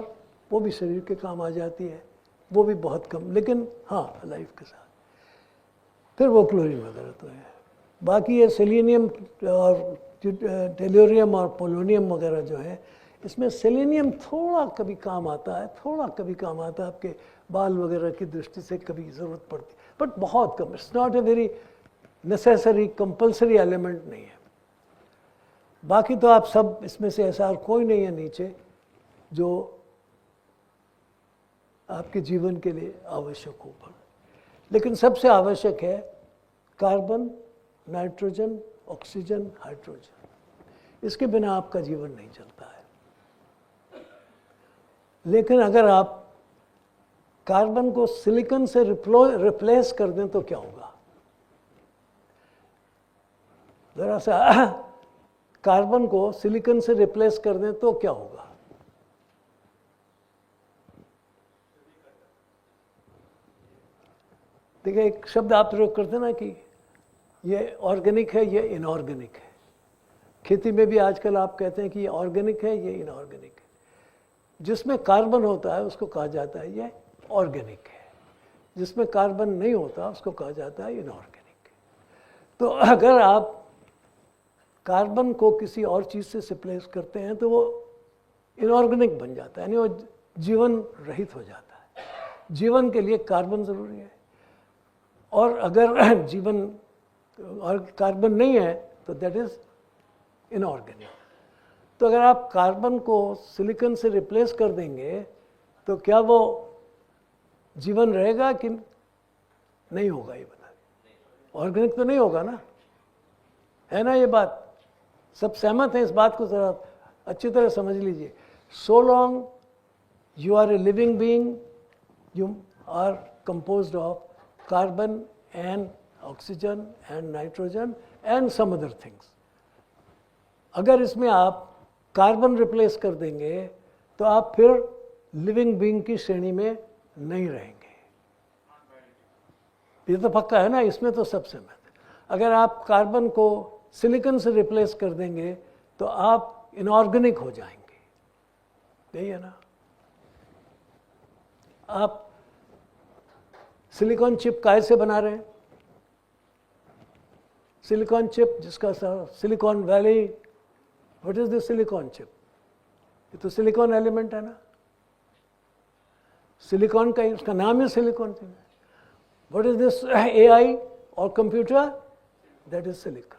वो भी शरीर के काम आ जाती है, वो भी बहुत कम, लेकिन हाँ लाइफ के साथ। फिर वो क्लोरीन वगैरह तो है। बाकी ये सेलेनियम और टेल्यूरियम और पोलोनियम वगैरह जो है, इसमें सेलेनियम थोड़ा कभी काम आता है, आपके बाल वगैरह की दृष्टि से कभी ज़रूरत पड़ती है, बट बहुत कम। It's not a very necessary compulsory element नहीं है। बाकी तो आप सब इसमें से ऐसा और कोई नहीं है नीचे जो आपके जीवन के लिए आवश्यक हो। लेकिन सबसे आवश्यक है कार्बन, नाइट्रोजन, ऑक्सीजन, हाइड्रोजन। इसके बिना आपका जीवन नहीं चलता है। लेकिन अगर आप कार्बन को सिलिकॉन से रिप्लेस कर दें तो क्या होगा? जरा सा कार्बन को सिलिकॉन से रिप्लेस कर दें तो क्या होगा? देखिए, एक शब्द आप प्रयोग करते हैं ना कि ये ऑर्गेनिक है, ये इनऑर्गेनिक है। खेती में भी आजकल आप कहते हैं कि ये ऑर्गेनिक है, ये इनऑर्गेनिक है। जिसमें कार्बन होता है उसको कहा जाता है ये ऑर्गेनिक है, जिसमें कार्बन नहीं होता उसको कहा जाता है इनऑर्गेनिक। तो अगर आप कार्बन को किसी और चीज़ से रिप्लेस करते हैं तो वो इनऑर्गेनिक बन जाता है, यानी वो जीवन रहित हो जाता है। जीवन के लिए कार्बन ज़रूरी है, और अगर जीवन और कार्बन नहीं है तो दैट इज़ इनऑर्गेनिक। तो अगर आप कार्बन को सिलिकॉन से रिप्लेस कर देंगे तो क्या वो जीवन रहेगा कि नहीं होगा? ये बताइए। ऑर्गेनिक तो नहीं होगा ना, है ना? ये बात सब सहमत हैं। इस बात को ज़रा अच्छी तरह समझ लीजिए। So long you are a living being, you are composed of carbon and oxygen and nitrogen and some other things. अगर इसमें आप कार्बन रिप्लेस कर देंगे तो आप फिर लिविंग बीइंग की श्रेणी में नहीं रहेंगे। ये तो पक्का है ना, इसमें तो सब सहमत है। अगर आप कार्बन को सिलिकॉन से रिप्लेस कर देंगे तो आप इनऑर्गेनिक हो जाएंगे, यही है ना? आप सिलिकॉन चिप काहे से बना रहे हैं? सिलिकॉन चिप, जिसका silicon valley, what is the silicon chip? ये तो सिलिकॉन एलिमेंट है ना, सिलिकॉन का, उसका नाम है silicon chip. What is this AI और कंप्यूटर? That is silicon.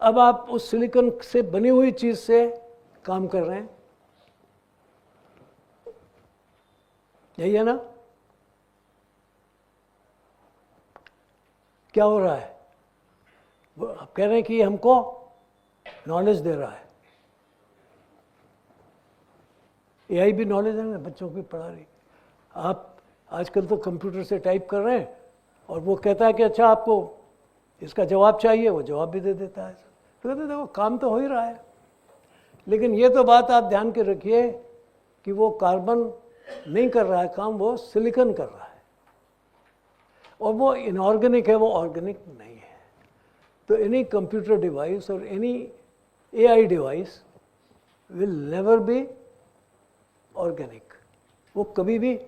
अब आप उस सिलिकॉन से बनी हुई चीज से काम कर रहे हैं, यही है ना? क्या हो रहा है? आप कह रहे हैं कि ये हमको नॉलेज दे रहा है। AI भी नॉलेज है ना, बच्चों को भी पढ़ा रही। आप आजकल तो कंप्यूटर से टाइप कर रहे हैं और वो कहता है कि अच्छा आपको इसका जवाब चाहिए, वो जवाब भी दे देता है। तो कहते देखो काम तो हो ही रहा है। लेकिन ये तो बात आप ध्यान के रखिए कि वो कार्बन नहीं कर रहा है काम, वो सिलिकॉन कर रहा है, और वो इनऑर्गेनिक है, वो ऑर्गेनिक नहीं है। तो एनी कंप्यूटर डिवाइस और any AI device will never be organic. वो कभी भी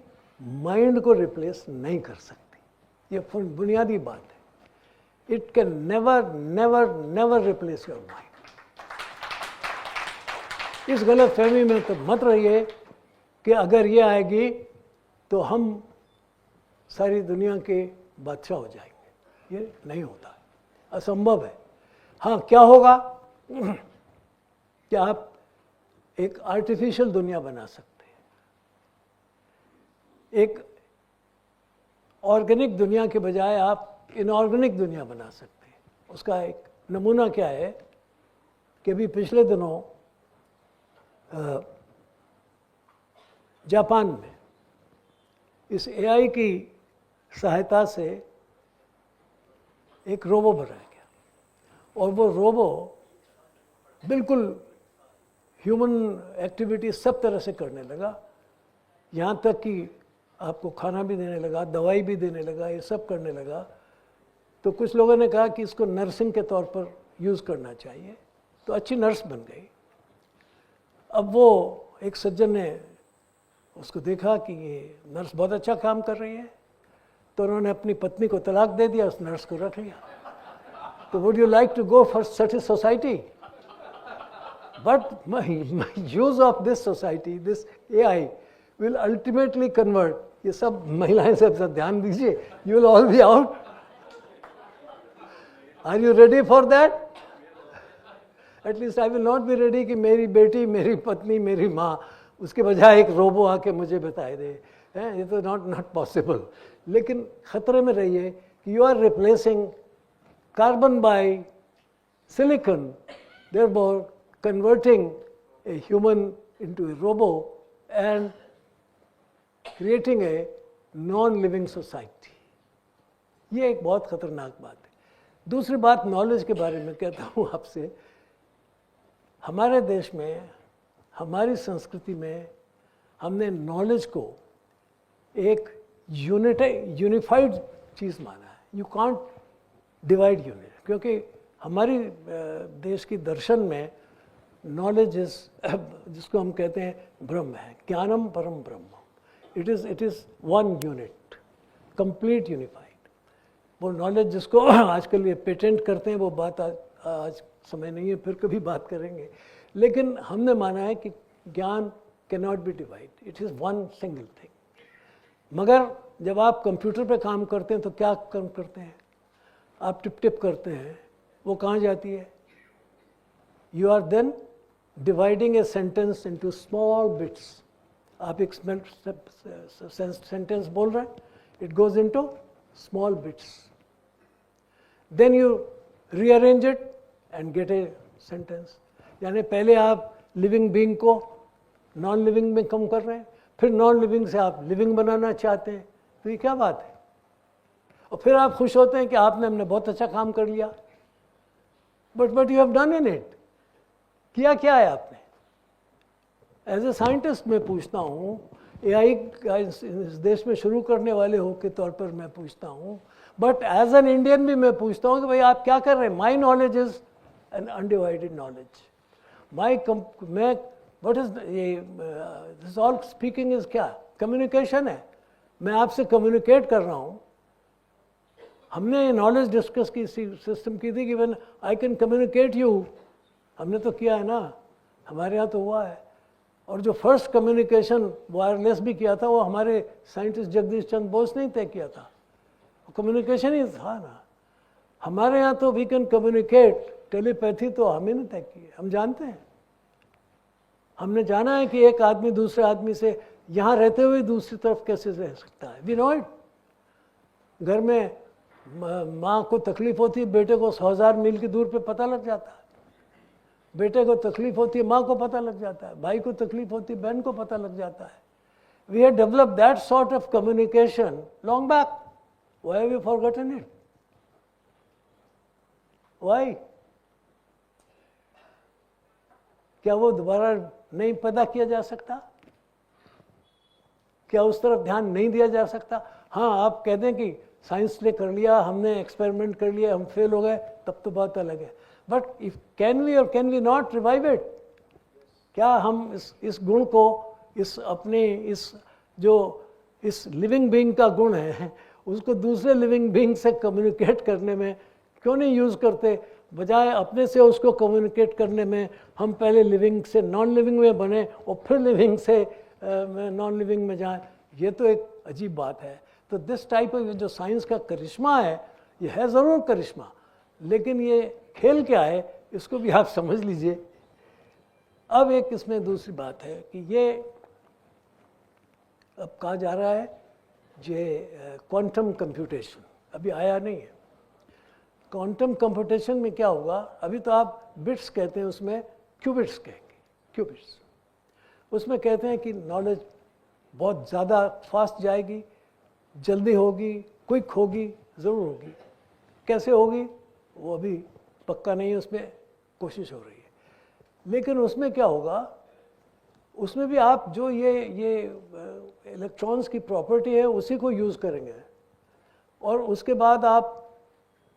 माइंड को रिप्लेस नहीं कर सकती, ये बुनियादी बात है। It can never never never replace your mind. इस गलत फहमी में तो मत रहिए कि अगर ये आएगी तो हम सारी दुनिया के बादशाह हो जाएंगे। ये नहीं होता है, असंभव है। हाँ, क्या होगा कि आप एक आर्टिफिशियल दुनिया बना सकते हैं, एक ऑर्गेनिक दुनिया के बजाय आप इनऑर्गेनिक दुनिया बना सकते हैं। उसका एक नमूना क्या है कि अभी पिछले दिनों जापान में इस AI की सहायता से एक रोबो बनाया गया, और वो रोबो बिल्कुल ह्यूमन एक्टिविटी सब तरह से करने लगा, यहाँ तक कि आपको खाना भी देने लगा, दवाई भी देने लगा, ये सब करने लगा। तो कुछ लोगों ने कहा कि इसको नर्सिंग के तौर पर यूज़ करना चाहिए, तो अच्छी नर्स बन गई। अब वो एक सज्जन ने उसको देखा कि ये नर्स बहुत अच्छा काम कर रही है, तो उन्होंने अपनी पत्नी को तलाक दे दिया, उस नर्स को रख लिया। तो would you like to go for such a society? But my use of this society, this AI will ultimately convert, ये सब महिलाएं सब ध्यान दीजिए, you will all be out. Are you ready for that? At least I will not be ready कि मेरी बेटी, मेरी पत्नी, मेरी माँ, उसके बजाय एक रोबो आके मुझे बताए दे, हैं? ये तो नॉट पॉसिबल। लेकिन खतरे में रहिए कि you are replacing carbon by silicon, therefore converting a human into a robo and creating a non living society. ये एक बहुत खतरनाक बात है। दूसरी बात नॉलेज के बारे में कहता हूँ आपसे। हमारे देश में, हमारी संस्कृति में हमने नॉलेज को एक यूनिफाइड चीज़ माना है। यू कांट डिवाइड यूनिट, क्योंकि हमारी देश की दर्शन में नॉलेज इज, जिसको हम कहते हैं ब्रह्म है, ज्ञानम परम ब्रह्म। It is one unit, complete unified. वो नॉलेज जिसको आजकल ये पेटेंट करते हैं, वो बात आज समय नहीं है, फिर कभी बात करेंगे। लेकिन हमने माना है कि ज्ञान can not B divide, it is one single thing. मगर जब आप कंप्यूटर पे काम करते हैं तो क्या काम करते हैं? आप टिप टिप करते हैं, वो कहाँ जाती है? You are then dividing a sentence into small bits. आप एक सेंटेंस बोल रहे हैं, it goes into small bits, then you rearrange it and get a sentence. यानी पहले आप लिविंग बीइंग को नॉन लिविंग में कम कर रहे हैं, फिर नॉन लिविंग से आप लिविंग बनाना चाहते हैं, तो ये क्या बात है? और फिर आप खुश होते हैं कि हमने बहुत अच्छा काम कर लिया। But you have done in it. किया क्या है आपने? एज ए साइंटिस्ट मैं पूछता हूँ, AI का इस देश में शुरू करने वाले हो के तौर पर मैं पूछता हूँ, बट एज एन इंडियन भी मैं पूछता हूँ कि भाई आप क्या कर रहे हैं? My knowledge is an undivided knowledge. मैं व्हाट इज ये दिस ऑल स्पीकिंग इज क्या? कम्युनिकेशन है। मैं आपसे कम्युनिकेट कर रहा हूँ। हमने नॉलेज डिस्कस की सिस्टम की थी कि when I can communicate you, हमने तो किया है ना, हमारे यहाँ तो हुआ है। और जो फर्स्ट कम्युनिकेशन वायरलेस भी किया था वो हमारे साइंटिस्ट जगदीश चंद्र बोस ने तय किया था। कम्युनिकेशन ही था ना। हमारे यहाँ तो वी कैन कम्युनिकेट, टेलीपैथी तो हमें नहीं तय की है, हम जानते हैं। हमने जाना है कि एक आदमी दूसरे आदमी से यहाँ रहते हुए दूसरी तरफ कैसे रह सकता है। We know it. घर में माँ को तकलीफ होती है, बेटे को 100,000 मील की दूर पे पता लग जाता है। बेटे को तकलीफ होती है, माँ को पता लग जाता है। भाई को तकलीफ होती है, बहन को पता लग जाता है। We have developed that sort of communication long back. Why have you forgotten it? Why? क्या वो दोबारा नहीं पैदा किया जा सकता? क्या उस तरफ ध्यान नहीं दिया जा सकता? हाँ, आप कह दें कि साइंस ने कर लिया, हमने एक्सपेरिमेंट कर लिया, हम फेल हो गए, तब तो बात अलग है। बट इफ कैन वी और can we not revive it? क्या हम इस गुण को, इस अपने इस लिविंग बीइंग का गुण है, उसको दूसरे लिविंग बीइंग से कम्युनिकेट करने में क्यों नहीं यूज़ करते? बजाय अपने से उसको कम्युनिकेट करने में हम पहले लिविंग से नॉन लिविंग में बने और फिर लिविंग से नॉन लिविंग में जाएं। ये तो एक अजीब बात है। तो दिस टाइप ऑफ जो साइंस का करिश्मा है, ये है ज़रूर करिश्मा, लेकिन ये खेल क्या है इसको भी आप समझ लीजिए। अब एक इसमें दूसरी बात है कि ये अब कहा जा रहा है ये क्वांटम कंप्यूटेशन अभी आया नहीं है। क्वांटम कंप्यूटेशन में क्या होगा? अभी तो आप बिट्स कहते हैं, उसमें क्यूबिट्स कहेंगे, क्यूबिट्स। उसमें कहते हैं कि नॉलेज बहुत ज़्यादा फास्ट जाएगी, जल्दी होगी, क्विक होगी, ज़रूर होगी। कैसे होगी वो अभी पक्का नहीं है, उसमें कोशिश हो रही है। लेकिन उसमें क्या होगा, उसमें भी आप जो ये इलेक्ट्रॉन्स की प्रॉपर्टी है उसी को यूज़ करेंगे, और उसके बाद आप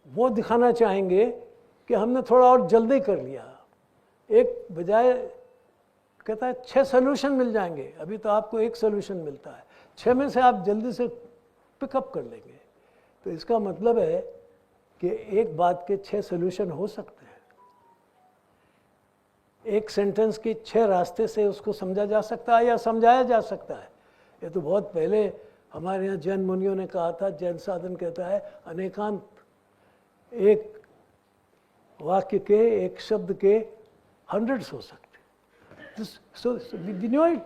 वो दिखाना चाहेंगे कि हमने थोड़ा और जल्दी कर लिया। एक बजाय कहता है 6 सॉल्यूशन मिल जाएंगे, अभी तो आपको एक सॉल्यूशन मिलता है, 6 में से आप जल्दी से पिकअप कर लेंगे। तो इसका मतलब है कि एक बात के 6 सॉल्यूशन हो सकते हैं। एक सेंटेंस की 6 रास्ते से उसको समझा जा सकता है या समझाया जा सकता है। ये तो बहुत पहले हमारे यहाँ जैन मुनियों ने कहा था, जैन साधन कहता है अनेकांत, एक वाक्य के, एक शब्द के हंड्रेड्स हो सकते। सो वी नो इट,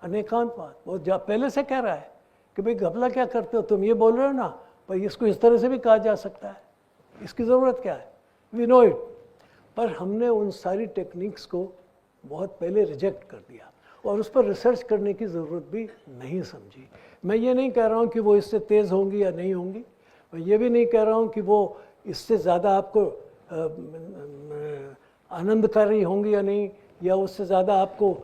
अनेकांत बात बहुत पहले से कह रहा है कि भाई घपला क्या करते हो, तुम ये बोल रहे हो ना, भाई इसको इस तरह से भी कहा जा सकता है, इसकी ज़रूरत क्या है, वी नो इट। पर हमने उन सारी टेक्निक्स को बहुत पहले रिजेक्ट कर दिया और उस पर रिसर्च करने की ज़रूरत भी नहीं समझी। मैं ये नहीं कह रहा हूँ कि वो इससे तेज़ होंगी या नहीं होंगी, मैं ये भी नहीं कह रहा हूँ कि वो इससे ज़्यादा आपको आनंदकारी होंगी या नहीं, या उससे ज़्यादा आपको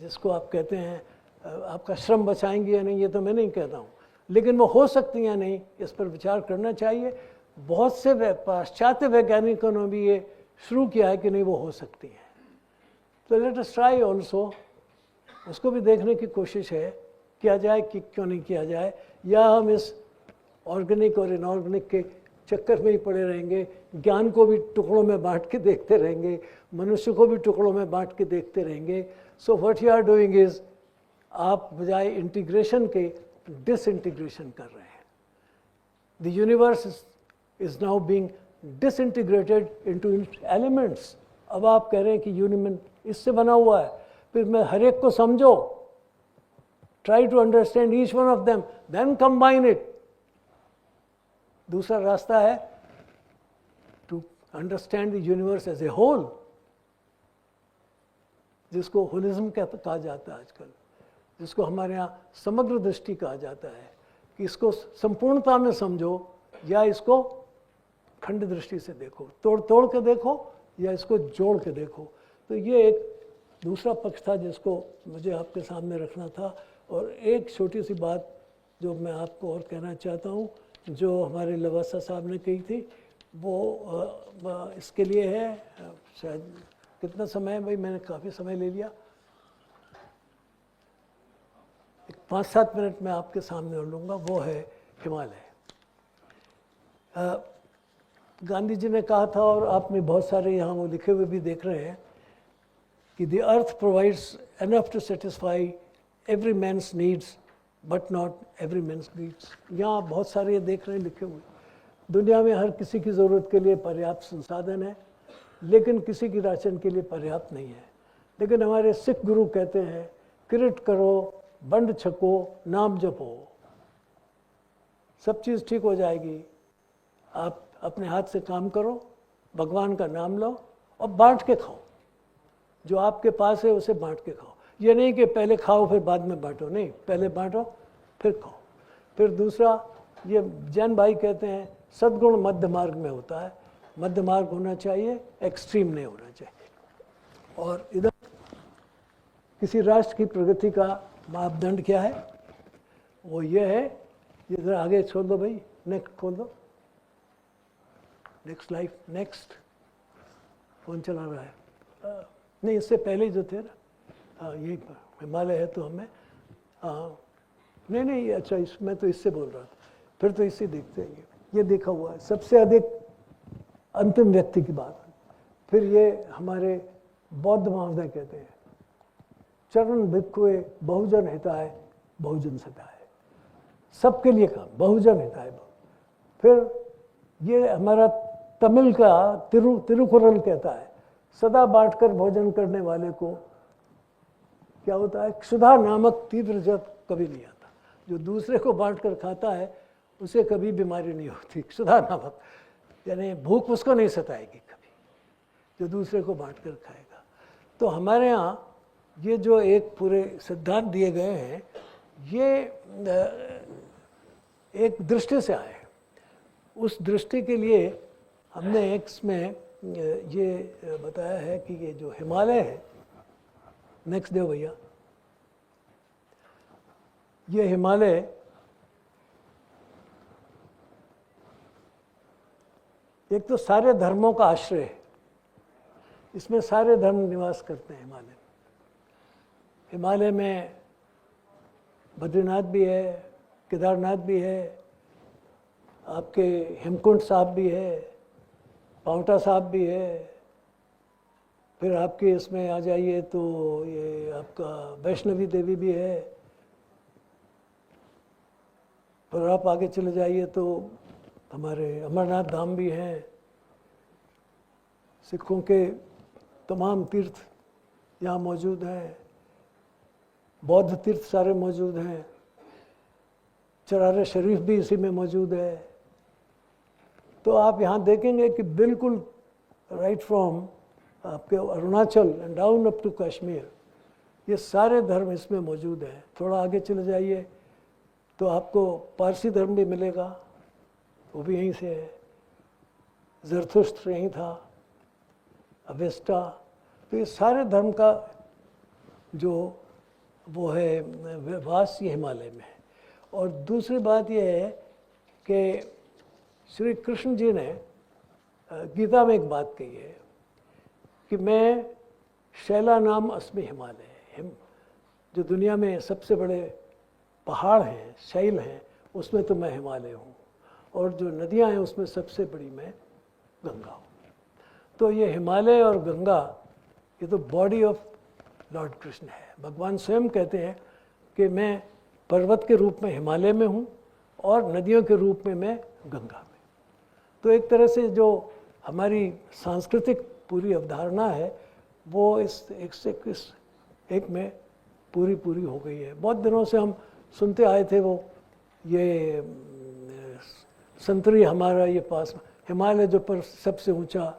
जिसको आप कहते हैं आपका श्रम बचाएंगी या नहीं, ये तो मैं नहीं कहता हूँ। लेकिन वो हो सकती या नहीं, इस पर विचार करना चाहिए। बहुत से पाश्चात्य वैज्ञानिकों ने भी ये शुरू किया है कि नहीं वो हो सकती हैं। तो लेट अस ट्राई ऑल्सो, उसको भी देखने की कोशिश है, किया जाए कि क्यों नहीं किया जाए, या हम इस ऑर्गेनिक और इनऑर्गेनिक के चक्कर में ही पड़े रहेंगे, ज्ञान को भी टुकड़ों में बांट के देखते रहेंगे, मनुष्य को भी टुकड़ों में बांट के देखते रहेंगे। So what you are doing is, आप बजाय इंटीग्रेशन के डिसइंटीग्रेशन कर रहे हैं। The universe is now being disintegrated into elements। अब आप कह रहे हैं कि यूनिमन इससे बना हुआ है, फिर मैं हर एक को समझो, try to understand each one of them, then combine it। दूसरा रास्ता है to understand the universe as a whole, जिसको होलिज्म कहा जाता है आजकल, जिसको हमारे यहाँ समग्र दृष्टि कहा जाता है, कि इसको संपूर्णता में समझो या इसको खंड दृष्टि से देखो, तोड़ तोड़ के देखो या इसको जोड़ के देखो। तो ये एक दूसरा पक्ष था जिसको मुझे आपके सामने रखना था। और एक छोटी सी बात जो मैं आपको और कहना चाहता हूँ, जो हमारे लवासा साहब ने कही थी, वो इसके लिए है, शायद कितना समय है भाई, मैंने काफ़ी समय ले लिया, 5-7 मिनट में आपके सामने लूँगा। वो है हिमालय। गांधी जी ने कहा था, और आपने बहुत सारे यहाँ वो लिखे हुए भी देख रहे हैं, कि the earth provides enough to satisfy every man's needs but not every man's needs. यहाँ बहुत सारे ये देख रहे हैं लिखे हुए। दुनिया में हर किसी की ज़रूरत के लिए पर्याप्त संसाधन है, लेकिन किसी की राशन के लिए पर्याप्त नहीं है। लेकिन हमारे सिख गुरु कहते हैं, किरट करो, बंड छको, नाम जपो, सब चीज़ ठीक हो जाएगी। आप अपने हाथ से काम करो, भगवान का नाम लो और बांट के खाओ। जो आपके पास है उसे बांट के खाओ। ये नहीं कि पहले खाओ फिर बाद में बांटो, नहीं, पहले बांटो फिर खाओ। फिर दूसरा, ये जैन भाई कहते हैं सद्गुण मध्य मार्ग में होता है। मध्य मार्ग होना चाहिए, एक्सट्रीम नहीं होना चाहिए। और इधर किसी राष्ट्र की प्रगति का मापदंड क्या है? वो ये है, इधर आगे छोड़ दो भाई, नेक्स्ट खोल दो, नेक्स्ट लाइफ, नेक्स्ट। फोन चला रहा है? नहीं, इससे पहले जो थे ना, ये हिमालय है तो हमें नहीं, अच्छा, मैं तो इससे बोल रहा था, फिर तो इससे देखते हैं। ये देखा हुआ है सबसे अधिक अंतिम व्यक्ति की बात। फिर ये हमारे बौद्ध महोदय कहते हैं, चरण भिक्षुए बहुजन हिताय बहुजन सताय, सबके लिए काम, बहुजन हिताय। फिर ये हमारा तमिल का तिरुकुरल कहता है, सदा बांटकर भोजन करने वाले को क्या होता है? क्षुधा नामक तीव्र जब कभी नहीं आता। जो दूसरे को बांटकर खाता है उसे कभी बीमारी नहीं होती। क्षुधा नामक यानी भूख उसको नहीं सताएगी कभी, जो दूसरे को बांटकर खाएगा। तो हमारे यहाँ ये जो एक पूरे सिद्धांत दिए गए हैं, ये एक दृष्टि से आए हैं। उस दृष्टि के लिए हमने इसमें ये बताया है कि ये जो हिमालय है, नेक्स्ट दे भैया, ये हिमालय एक तो सारे धर्मों का आश्रय है, इसमें सारे धर्म निवास करते हैं हिमालय में। हिमालय में बद्रीनाथ भी है, केदारनाथ भी है, आपके हेमकुंड साहब भी है, पांवटा साहब भी है, फिर आपके इसमें आ जाइए तो ये आपका वैष्णवी देवी भी है, फिर आप आगे चले जाइए तो हमारे अमरनाथ धाम भी हैं। सिखों के तमाम तीर्थ यहाँ मौजूद हैं, बौद्ध तीर्थ सारे मौजूद हैं, चरार शरीफ भी इसी में मौजूद है। तो आप यहाँ देखेंगे कि बिल्कुल राइट फ्रॉम आपके Arunachal and down up to Kashmir, ये सारे धर्म इसमें मौजूद हैं। थोड़ा आगे चले जाइए तो आपको पारसी धर्म भी मिलेगा, वो भी यहीं से है, ज़रथुस्त्र यहीं था, अवेस्टा। तो ये सारे धर्म का जो वो है वास ये हिमालय में है। और दूसरी बात ये है कि श्री कृष्ण जी ने गीता में एक बात कही है कि मैं शैला नाम अस्मि हिमालय, जो दुनिया में सबसे बड़े पहाड़ हैं, शैल हैं, उसमें तो मैं हिमालय हूँ, और जो नदियाँ हैं उसमें सबसे बड़ी मैं गंगा हूँ। तो ये हिमालय और गंगा ये तो बॉडी ऑफ लॉर्ड कृष्ण है। भगवान स्वयं कहते हैं कि मैं पर्वत के रूप में हिमालय में हूँ और नदियों के रूप में मैं गंगा में। तो एक तरह से जो हमारी सांस्कृतिक पूरी अवधारणा है वो इस एक में पूरी हो गई है। बहुत दिनों से हम सुनते आए थे वो ये संतरी हमारा, ये पास हिमालय जो पर सबसे ऊंचा,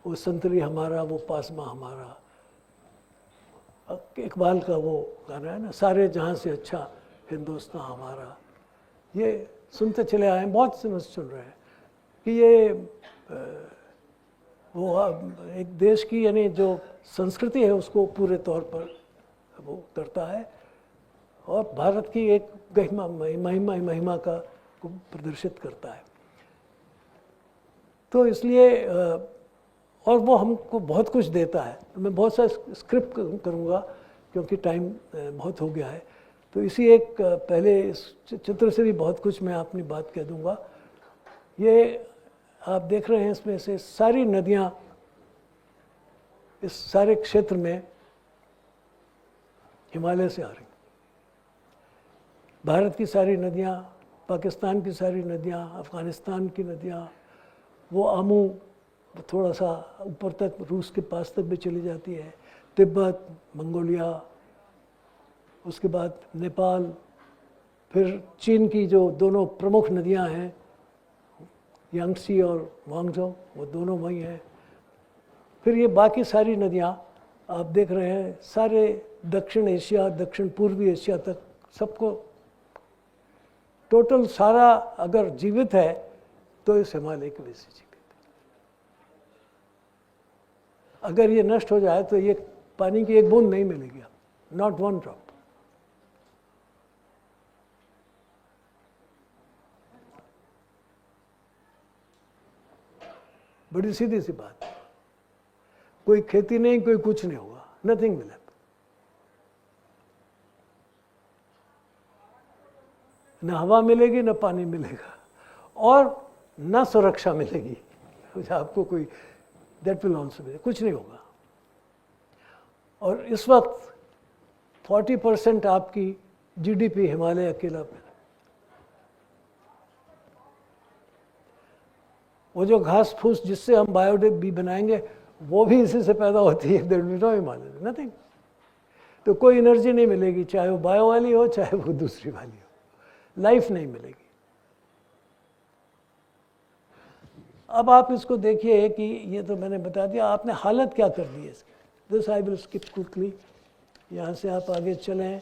वो संतरी हमारा, वो पासमा हमारा। इकबाल का वो गाना है ना, सारे जहाँ से अच्छा हिंदुस्तान हमारा। ये सुनते चले आए हैं, बहुत सुन रहे हैं कि ये वो एक देश की यानी जो संस्कृति है उसको पूरे तौर पर वो करता है और भारत की एक महिमा का को प्रदर्शित करता है। तो इसलिए और वो हमको बहुत कुछ देता है। तो मैं बहुत सा स्क्रिप्ट करूँगा क्योंकि टाइम बहुत हो गया है। तो इसी एक पहले इस चित्र से भी बहुत कुछ मैं अपनी बात कह दूँगा। ये आप देख रहे हैं, इसमें से सारी नदियाँ इस सारे क्षेत्र में हिमालय से आ रही। भारत की सारी नदियाँ, पाकिस्तान की सारी नदियाँ, अफ़गानिस्तान की नदियाँ, वो आमू थोड़ा सा ऊपर तक रूस के पास तक भी चली जाती है, तिब्बत, मंगोलिया, उसके बाद नेपाल, फिर चीन की जो दोनों प्रमुख नदियां हैं यांगसी और वांगजो, वो दोनों वहीं हैं। फिर ये बाकी सारी नदियां आप देख रहे हैं, सारे दक्षिण एशिया, दक्षिण पूर्वी एशिया तक सबको टोटल सारा अगर जीवित है तो इस हिमालय की वजह से जीवित है। अगर ये नष्ट हो जाए तो ये पानी की एक बूंद नहीं मिलेगी, नॉट वन ड्रॉप। बड़ी सीधी सी बात, कोई खेती नहीं, कोई कुछ नहीं होगा, नथिंग विल हैपन। न हवा मिलेगी, न पानी मिलेगा, और न सुरक्षा मिलेगी आपको कोई, दैट विल ऑल्सो मिले, कुछ नहीं होगा। और इस वक्त 40% आपकी जीडीपी हिमालय अकेला में, वो जो घास फूस जिससे हम बायोडिक भी बनाएंगे वो भी इसी से पैदा होती है, there will be no Himalaya, nothing. तो कोई एनर्जी नहीं मिलेगी, चाहे वो बायो वाली हो चाहे वो दूसरी वाली हो, लाइफ नहीं मिलेगी। अब आप इसको देखिए कि ये तो मैंने बता दिया, आपने हालत क्या कर दी है इसकी। This I will skip quickly, यहाँ से आप आगे चलें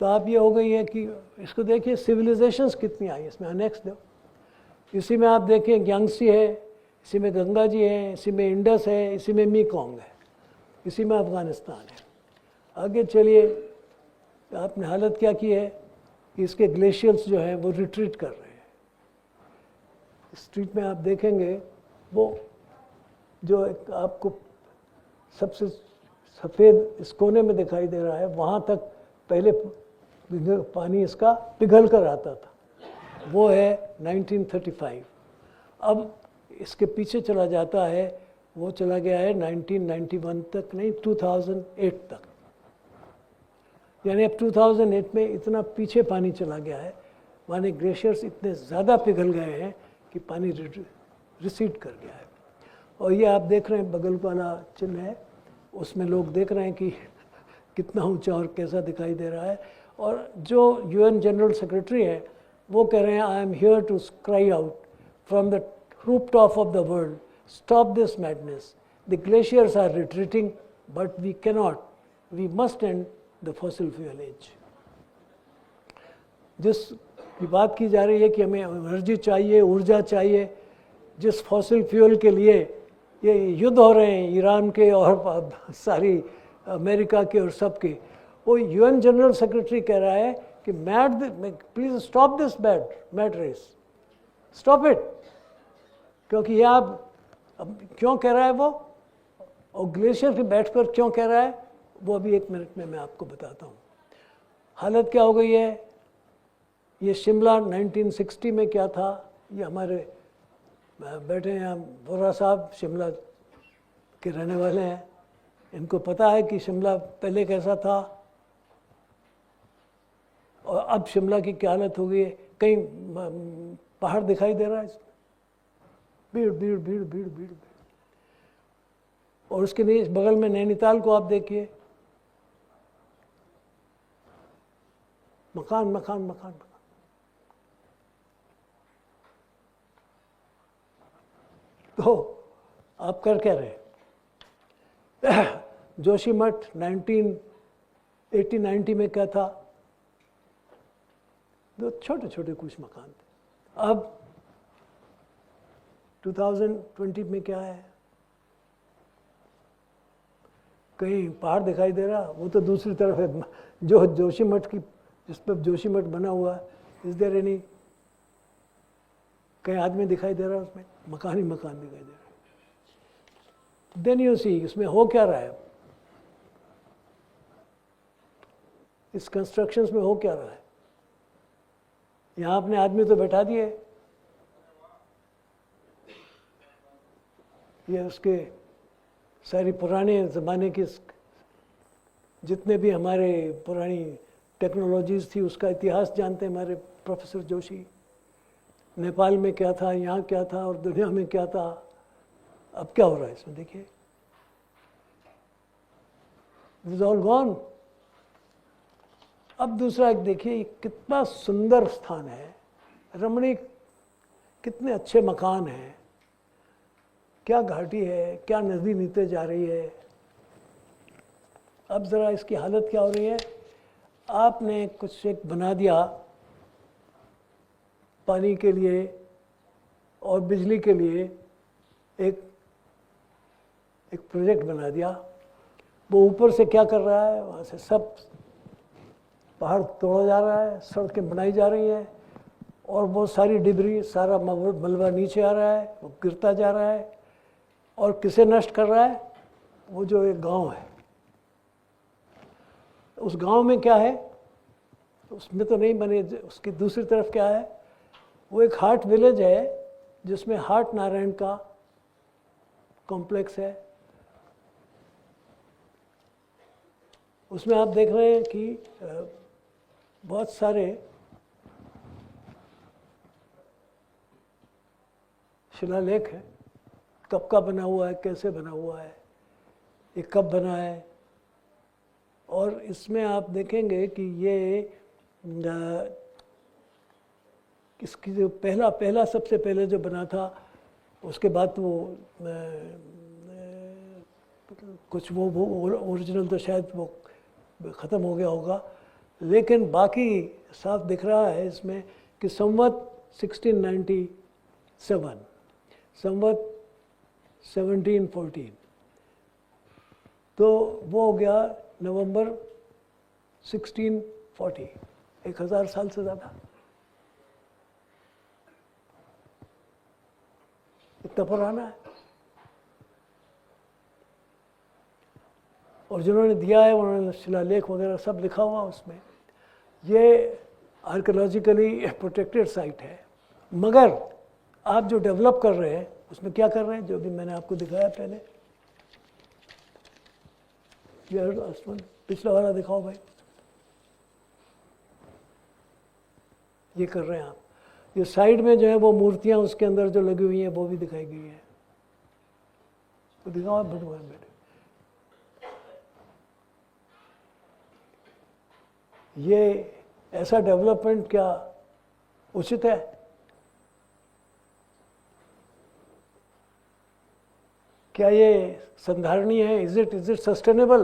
तो आप ये हो गई है कि इसको देखिए सिविलाइजेशंस कितनी आई इसमें, नेक्स्ट दो। इसी में आप देखें यांगसी है, इसी में गंगा जी है, इसी में इंडस है, इसी में मीकोंग है, इसी में अफगानिस्तान है। आगे चलिए, तो आपने हालत क्या की है कि इसके ग्लेशियर्स जो हैं वो रिट्रीट कर रहे हैं। स्ट्रीट में आप देखेंगे वो जो एक आपको सबसे सफ़ेद इस कोने में दिखाई दे रहा है, वहाँ तक पहले पानी इसका पिघल कर आता था, वो है 1935। अब इसके पीछे चला जाता है, वो चला गया है 1991 तक, नहीं 2008 तक, यानी अब 2008 में इतना पीछे पानी चला गया है, माने ग्लेशियर्स इतने ज़्यादा पिघल गए हैं कि पानी रिसीड कर गया है। और ये आप देख रहे हैं बगल वाला चिन्ह है, उसमें लोग देख रहे हैं कि कितना ऊंचा और कैसा दिखाई दे रहा है। और जो यूएन जनरल सेक्रेटरी है वो कह रहे हैं, I am here to cry out from the rooftop of the world, stop this madness, the glaciers are retreating but we cannot, we must end the fossil fuel age. जिस की बात की जा रही है कि हमें एनर्जी चाहिए, ऊर्जा चाहिए, जिस फॉसिल फ्यूल के लिए ये युद्ध हो रहे हैं ईरान के और सारी अमेरिका के और सब के, वो यूएन जनरल सेक्रेटरी कह रहा है कि please stop this mad race, stop it. क्योंकि ये आप अब क्यों कह रहा है वो, और ग्लेशियर पे बैठ कर क्यों कह रहा है, वो अभी 1 मिनट में मैं आपको बताता हूँ। हालत क्या हो गई है, ये शिमला 1960 में क्या था, ये हमारे बैठे हैं यहाँ वोरा साहब शिमला के रहने वाले हैं, इनको पता है कि शिमला पहले कैसा था और अब शिमला की क्या हालत हो गई है। कहीं पहाड़ दिखाई दे रहा है, भीड़ भीड़ भीड़ भीड़ भीड़। और उसके नीचे बगल में नैनीताल को आप देखिए, मकान मकान मकान मकान। तो आप कर क्या रहे, जोशीमठ 1980-90 में क्या था, दो छोटे छोटे कुछ मकान थे। अब 2020 में क्या है, कहीं पहाड़ दिखाई दे रहा, वो तो दूसरी तरफ है, जो जोशीमठ की, जिस पर जोशीमठ बना हुआ है, इज देयर एनी, कहीं आदमी दिखाई दे रहा है उसमें, मकान ही मकान दिखाई दे रहा है। देन यू सी इसमें हो क्या रहा है, इस कंस्ट्रक्शंस में हो क्या रहा है। यहाँ आपने आदमी तो बैठा दिए, ये उसके सारी पुराने ज़माने की जितने भी हमारे पुरानी टेक्नोलॉजीज़ थी उसका इतिहास जानते हैं हमारे प्रोफेसर जोशी। नेपाल में क्या था, यहाँ क्या था और दुनिया में क्या था, अब क्या हो रहा है इसमें देखिए, दिस इज ऑल गॉन। अब दूसरा एक देखिए, कितना सुंदर स्थान है, रमणीक, कितने अच्छे मकान हैं, क्या घाटी है, क्या नदी नीचे जा रही है। अब ज़रा इसकी हालत क्या हो रही है, आपने कुछ एक बना दिया पानी के लिए और बिजली के लिए, एक प्रोजेक्ट बना दिया, वो ऊपर से क्या कर रहा है, वहाँ से सब पहाड़ तोड़ा जा रहा है, सड़कें बनाई जा रही हैं, और वो सारी डिब्री, सारा मलबा नीचे आ रहा है, वो गिरता जा रहा है। और किसे नष्ट कर रहा है? वो जो एक गांव है, उस गांव में क्या है, उसमें तो नहीं बने, उसकी दूसरी तरफ क्या है, वो एक हाट विलेज है जिसमें हाट नारायण का कॉम्प्लेक्स है। उसमें आप देख रहे हैं कि बहुत सारे शिलालेख हैं, कब का बना हुआ है, कैसे बना हुआ है, ये कब बना है। और इसमें आप देखेंगे कि ये इसकी जो पहला सबसे पहले जो बना था, उसके बाद वो कुछ वो ओरिजिनल तो शायद वो ख़त्म हो गया होगा, लेकिन बाकी साफ दिख रहा है इसमें कि संवत 1697, संवत 1714, तो वो हो गया नवंबर 1640, 1000 साल से ज़्यादा, इतना पुराना है। और जिन्होंने दिया है उन्होंने शिलालेख वगैरह सब लिखा हुआ उसमें। ये आर्कियोलॉजिकली प्रोटेक्टेड साइट है, मगर आप जो डेवलप कर रहे हैं उसमें क्या कर रहे हैं, जो भी मैंने आपको दिखाया पहले, पिछला वाला दिखाओ भाई, ये कर रहे हैं आप। ये साइड में जो है वो मूर्तियां उसके अंदर जो लगी हुई हैं वो भी दिखाई गई हैं, तो दिखाओ आप बेटे। ये ऐसा डेवलपमेंट क्या उचित है? क्या ये संधारणीय है? Is it sustainable?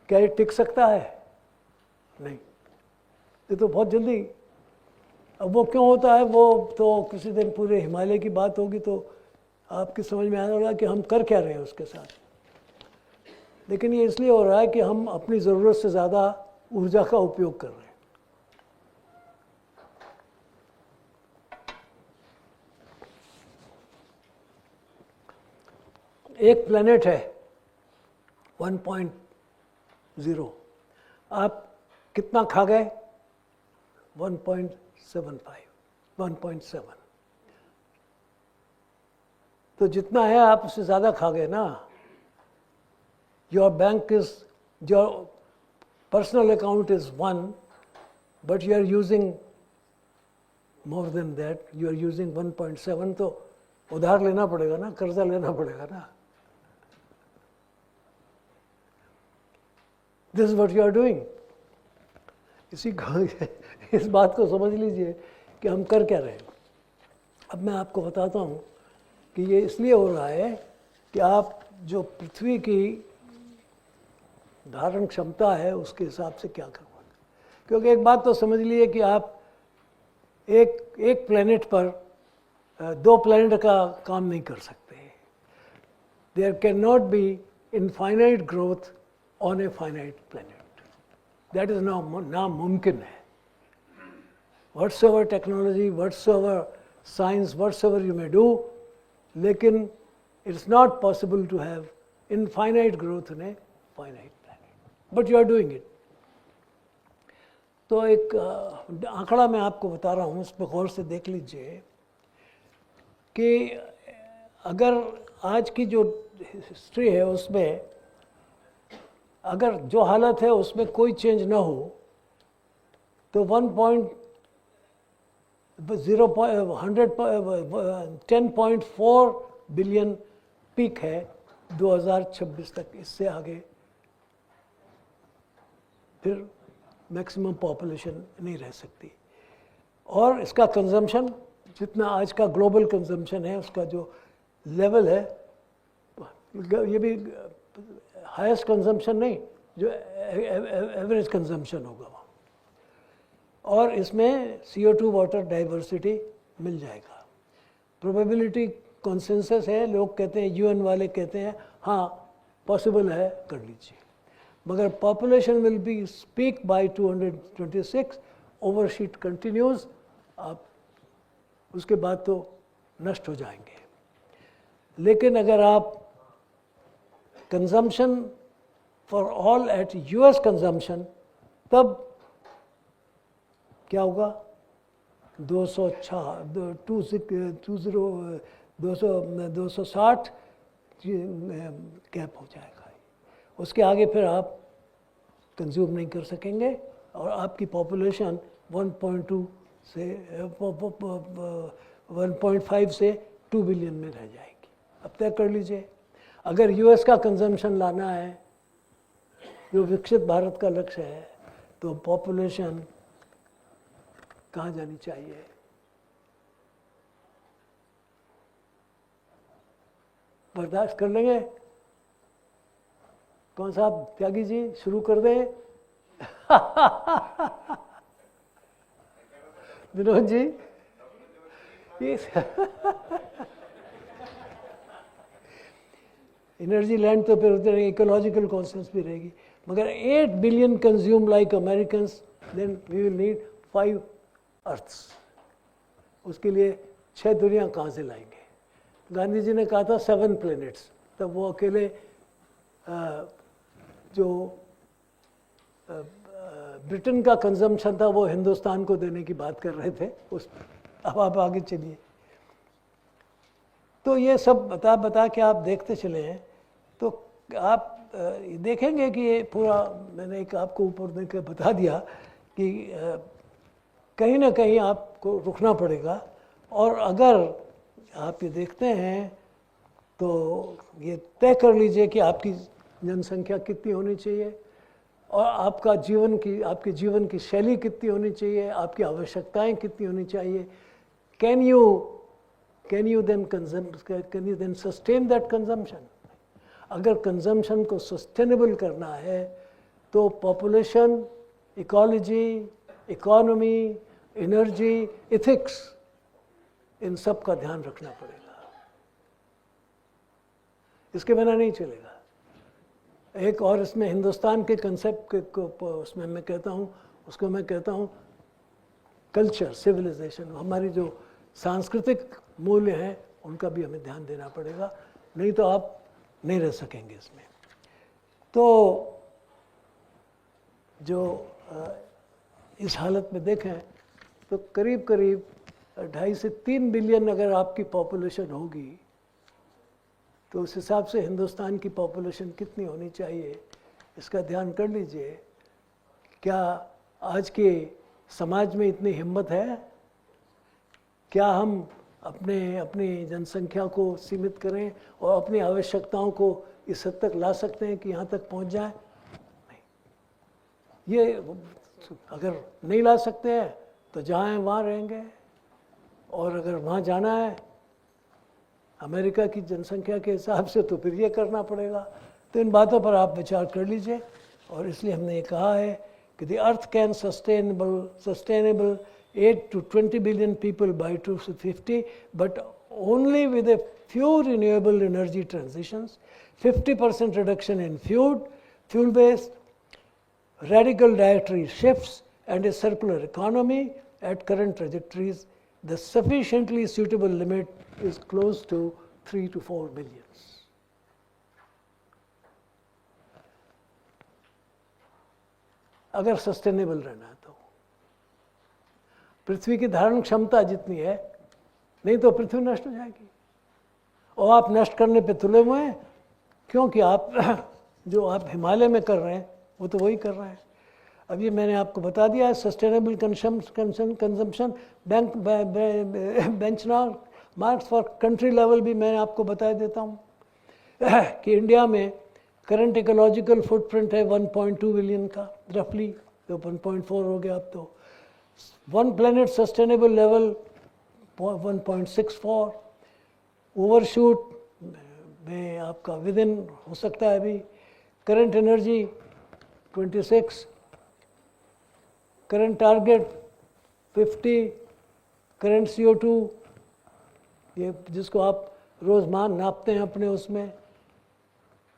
क्या ये टिक सकता है? नहीं, ये तो बहुत जल्दी, अब वो क्यों होता है वो तो किसी दिन पूरे हिमालय की बात होगी तो आपकी समझ में आने वाला कि हम कर क्या रहे हैं उसके साथ। लेकिन ये इसलिए हो रहा है कि हम अपनी ज़रूरत से ज़्यादा ऊर्जा का उपयोग कर रहे हैं। एक प्लेनेट है 1.0, आप कितना खा गए? 1.75, 1.7, तो जितना है आप उससे ज़्यादा खा गए ना। Your bank is, your personal account is 1, but you are using more than that, you are using 1.7, तो उधार लेना पड़ेगा ना, कर्जा लेना पड़ेगा ना। This is what you are doing. इस बात को समझ लीजिए कि हम कर क्या रहे हैं। अब मैं आपको बताता हूँ कि ये इसलिए हो रहा है कि आप जो पृथ्वी की धारण क्षमता है उसके हिसाब से क्या करवाना। क्योंकि एक बात तो समझ लीजिए कि आप एक प्लेनेट पर 2 प्लेनेट का काम नहीं कर सकते। There can not be infinite growth on a finite planet, that is नामुमकिन है। whatsoever technology, whatsoever science, whatsoever you may do, लेकिन it's not possible to have infinite growth in a finite planet, but you are doing it. तो एक आंकड़ा मैं आपको बता रहा हूँ, उस पर गौर से देख लीजिए कि अगर आज की जो हिस्ट्री है उसमें अगर जो हालत है उसमें कोई चेंज ना हो तो 10.4 बिलियन पीक है 2026 तक। इससे आगे फिर मैक्सिमम पॉपुलेशन नहीं रह सकती। और इसका कंजम्पशन जितना आज का ग्लोबल कंजम्पशन है उसका जो लेवल है, ये भी हाईएस्ट कंजम्पशन नहीं, जो एवरेज कंजम्पशन होगा वहाँ। और इसमें CO2 वाटर डाइवर्सिटी मिल जाएगा। प्रोबेबिलिटी कॉन्सेंसस है, लोग कहते हैं, UN वाले कहते हैं हाँ पॉसिबल है कर लीजिए, मगर population will be speak by 226, overshoot continues, आप उसके बाद तो नष्ट हो जाएंगे। लेकिन अगर आप consumption for all at US consumption, तब क्या होगा, 260 कैप हो जाएगा। उसके आगे फिर आप कंज्यूम नहीं कर सकेंगे और आपकी पॉपुलेशन 1.2 से 1.5 से 2 बिलियन में रह जाएगी। अब तय कर लीजिए, अगर यूएस का कंजम्पशन लाना है, जो विकसित भारत का लक्ष्य है, तो पॉपुलेशन कहाँ जानी चाहिए? बर्दाश्त कर लेंगे? कौन साहब त्यागी जी शुरू कर दें? विनोद जी, एनर्जी लैंड तो फिर उधर इकोलॉजिकल कॉन्सेंस भी रहेगी, मगर 8 billion consume like Americans, then we will need 5 earths. उसके लिए 6 दुनिया कहाँ से लाएंगे? गांधी जी ने कहा था 7 प्लैनेट्स, तब वो अकेले जो ब्रिटेन का कंजम्पशन था वो हिंदुस्तान को देने की बात कर रहे थे। उस अब आप आगे चलिए। तो ये सब बता के आप देखते चले हैं तो आप देखेंगे कि ये पूरा मैंने एक आपको ऊपर देकर बता दिया कि कहीं ना कहीं आपको रुकना पड़ेगा। और अगर आप ये देखते हैं तो ये तय कर लीजिए कि आपकी जनसंख्या कितनी होनी चाहिए और आपके जीवन की शैली कितनी होनी चाहिए, आपकी आवश्यकताएं कितनी होनी चाहिए। Can you then sustain that consumption? अगर कंजम्पशन को सस्टेनेबल करना है तो population, ecology, economy, energy, ethics, इन सब का ध्यान रखना पड़ेगा। इसके बिना नहीं चलेगा। एक और इसमें हिंदुस्तान के कंसेप्ट को उसमें मैं कहता हूँ, उसको मैं कहता हूँ कल्चर, सिविलाइजेशन। हमारी जो सांस्कृतिक मूल्य हैं उनका भी हमें ध्यान देना पड़ेगा, नहीं तो आप नहीं रह सकेंगे इसमें। तो जो इस हालत में देखें तो करीब 2.5 से 3 बिलियन अगर आपकी पॉपुलेशन होगी तो उस हिसाब से हिंदुस्तान की पॉपुलेशन कितनी होनी चाहिए इसका ध्यान कर लीजिए। क्या आज के समाज में इतनी हिम्मत है? क्या हम अपनी जनसंख्या को सीमित करें और अपनी आवश्यकताओं को इस हद तक ला सकते हैं कि यहाँ तक पहुँच जाए? नहीं। ये अगर नहीं ला सकते हैं तो जहाँ हैं वहाँ रहेंगे, और अगर वहाँ जाना है अमेरिका की जनसंख्या के हिसाब से तो फिर ये करना पड़ेगा। तो इन बातों पर आप विचार कर लीजिए। और इसलिए हमने ये कहा है कि the earth can sustainable 8 to 20 billion people by 2050, but only with a few renewable energy transitions, 50% reduction in fuel-based, radical dietary shifts, and a circular economy at current trajectories. The sufficiently suitable limit is close to 3 to 4 billions. अगर सस्टेनेबल रहना है तो पृथ्वी की धारण क्षमता जितनी है, नहीं तो पृथ्वी नष्ट हो जाएगी। और आप नष्ट करने पे तुले हुए हैं, क्योंकि आप जो आप हिमालय में कर रहे हैं वो तो वही कर रहे हैं। अब ये मैंने आपको बता दिया है sustainable consumption benchmarks for country level भी मैंने आपको बता देता हूँ कि इंडिया में करंट इकोलॉजिकल फुटप्रिंट है 1.2 बिलियन का रफली, तो 1.4 हो गया अब तो। One planet sustainable level 1.64, overshoot में आपका विद इन हो सकता है अभी। Current energy 26, current target 50, current CO2 ये जिसको आप रोज़ नापते हैं अपने उसमें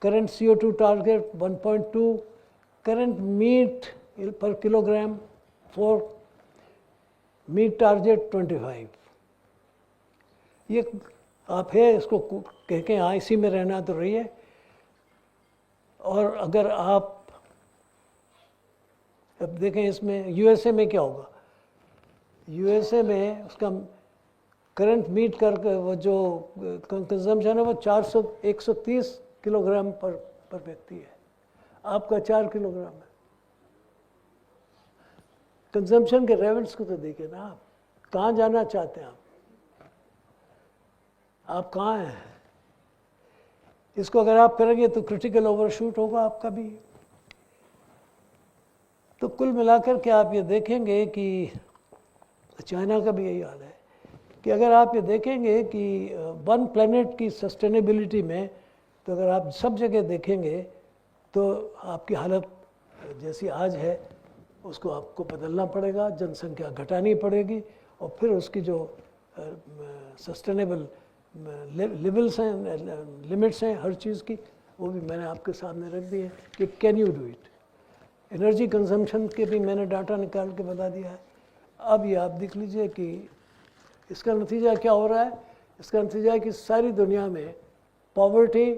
current CO2 target 1.2, current meat per kilogram for meat target 25. ये आप है इसको कह के हाँ इसी में रहना तो रही है। और अगर आप अब देखें इसमें यूएसए में क्या होगा, यूएसए में उसका करंट मीट कर वो जो कंजम्पशन है वो 130 किलोग्राम पर व्यक्ति है, आपका 4 किलोग्राम है। कंजम्पशन के लेवल्स को तो देखिए ना, आप कहाँ जाना चाहते हैं, आप कहाँ हैं। इसको अगर आप करेंगे तो क्रिटिकल ओवरशूट होगा आपका भी। तो कुल मिलाकर के आप ये देखेंगे कि चाइना का भी यही हाल है कि अगर आप ये देखेंगे कि वन प्लेनेट की सस्टेनेबिलिटी में, तो अगर आप सब जगह देखेंगे तो आपकी हालत जैसी आज है उसको आपको बदलना पड़ेगा, जनसंख्या घटानी पड़ेगी और फिर उसकी जो सस्टेनेबल लेवल्स हैं, लिमिट्स हैं हर चीज़ की, वो भी मैंने आपके सामने रख दी है कि can you do it. Energy consumption के भी मैंने डाटा निकाल के बता दिया है। अब ये आप देख लीजिए कि इसका नतीजा क्या हो रहा है। इसका नतीजा है कि सारी दुनिया में पॉवर्टी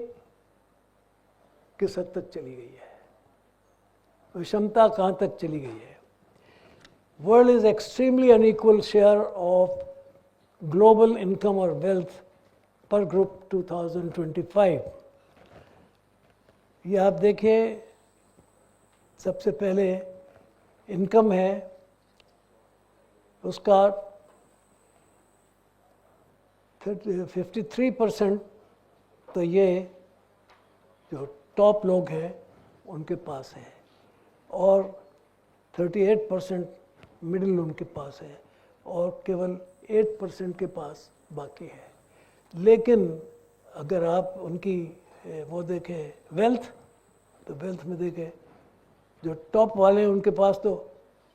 किस हद तक चली गई है, विषमता कहाँ तक चली गई है। World is extremely unequal share of global income और वेल्थ पर ग्रुप 2025। ये आप देखिए, सबसे पहले इनकम है उसका 53% तो ये जो टॉप लोग हैं उनके पास है और 38% मिडिल उनके पास है और केवल 8% के पास बाकी है। लेकिन अगर आप उनकी वो देखें वेल्थ, तो वेल्थ में देखें जो टॉप वाले हैं उनके पास तो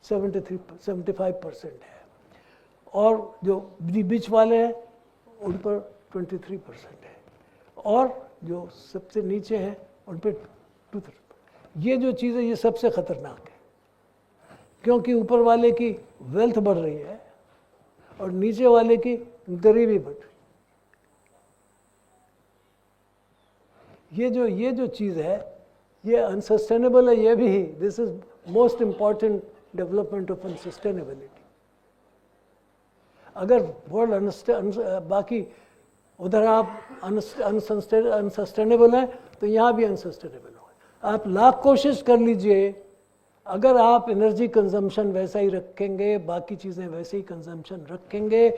75% है और जो बीच वाले हैं उन पर 23% है और जो सबसे नीचे हैं उन पर 2%। ये जो चीज़ है ये सबसे ख़तरनाक है, क्योंकि ऊपर वाले की वेल्थ बढ़ रही है और नीचे वाले की गरीबी बढ़ रही है। ये जो चीज़ है ये अनसस्टेनेबल है। ये भी, this is most important development of unsustainability. अगर वर्ल्ड बाकी उधर आप अनसस्टेनेबल हैं तो यहाँ भी अनसस्टेनेबल होगा। आप लाख कोशिश कर लीजिए, अगर आप एनर्जी कंजम्पशन वैसा ही रखेंगे, बाकी चीज़ें वैसे ही कंजम्पशन रखेंगे,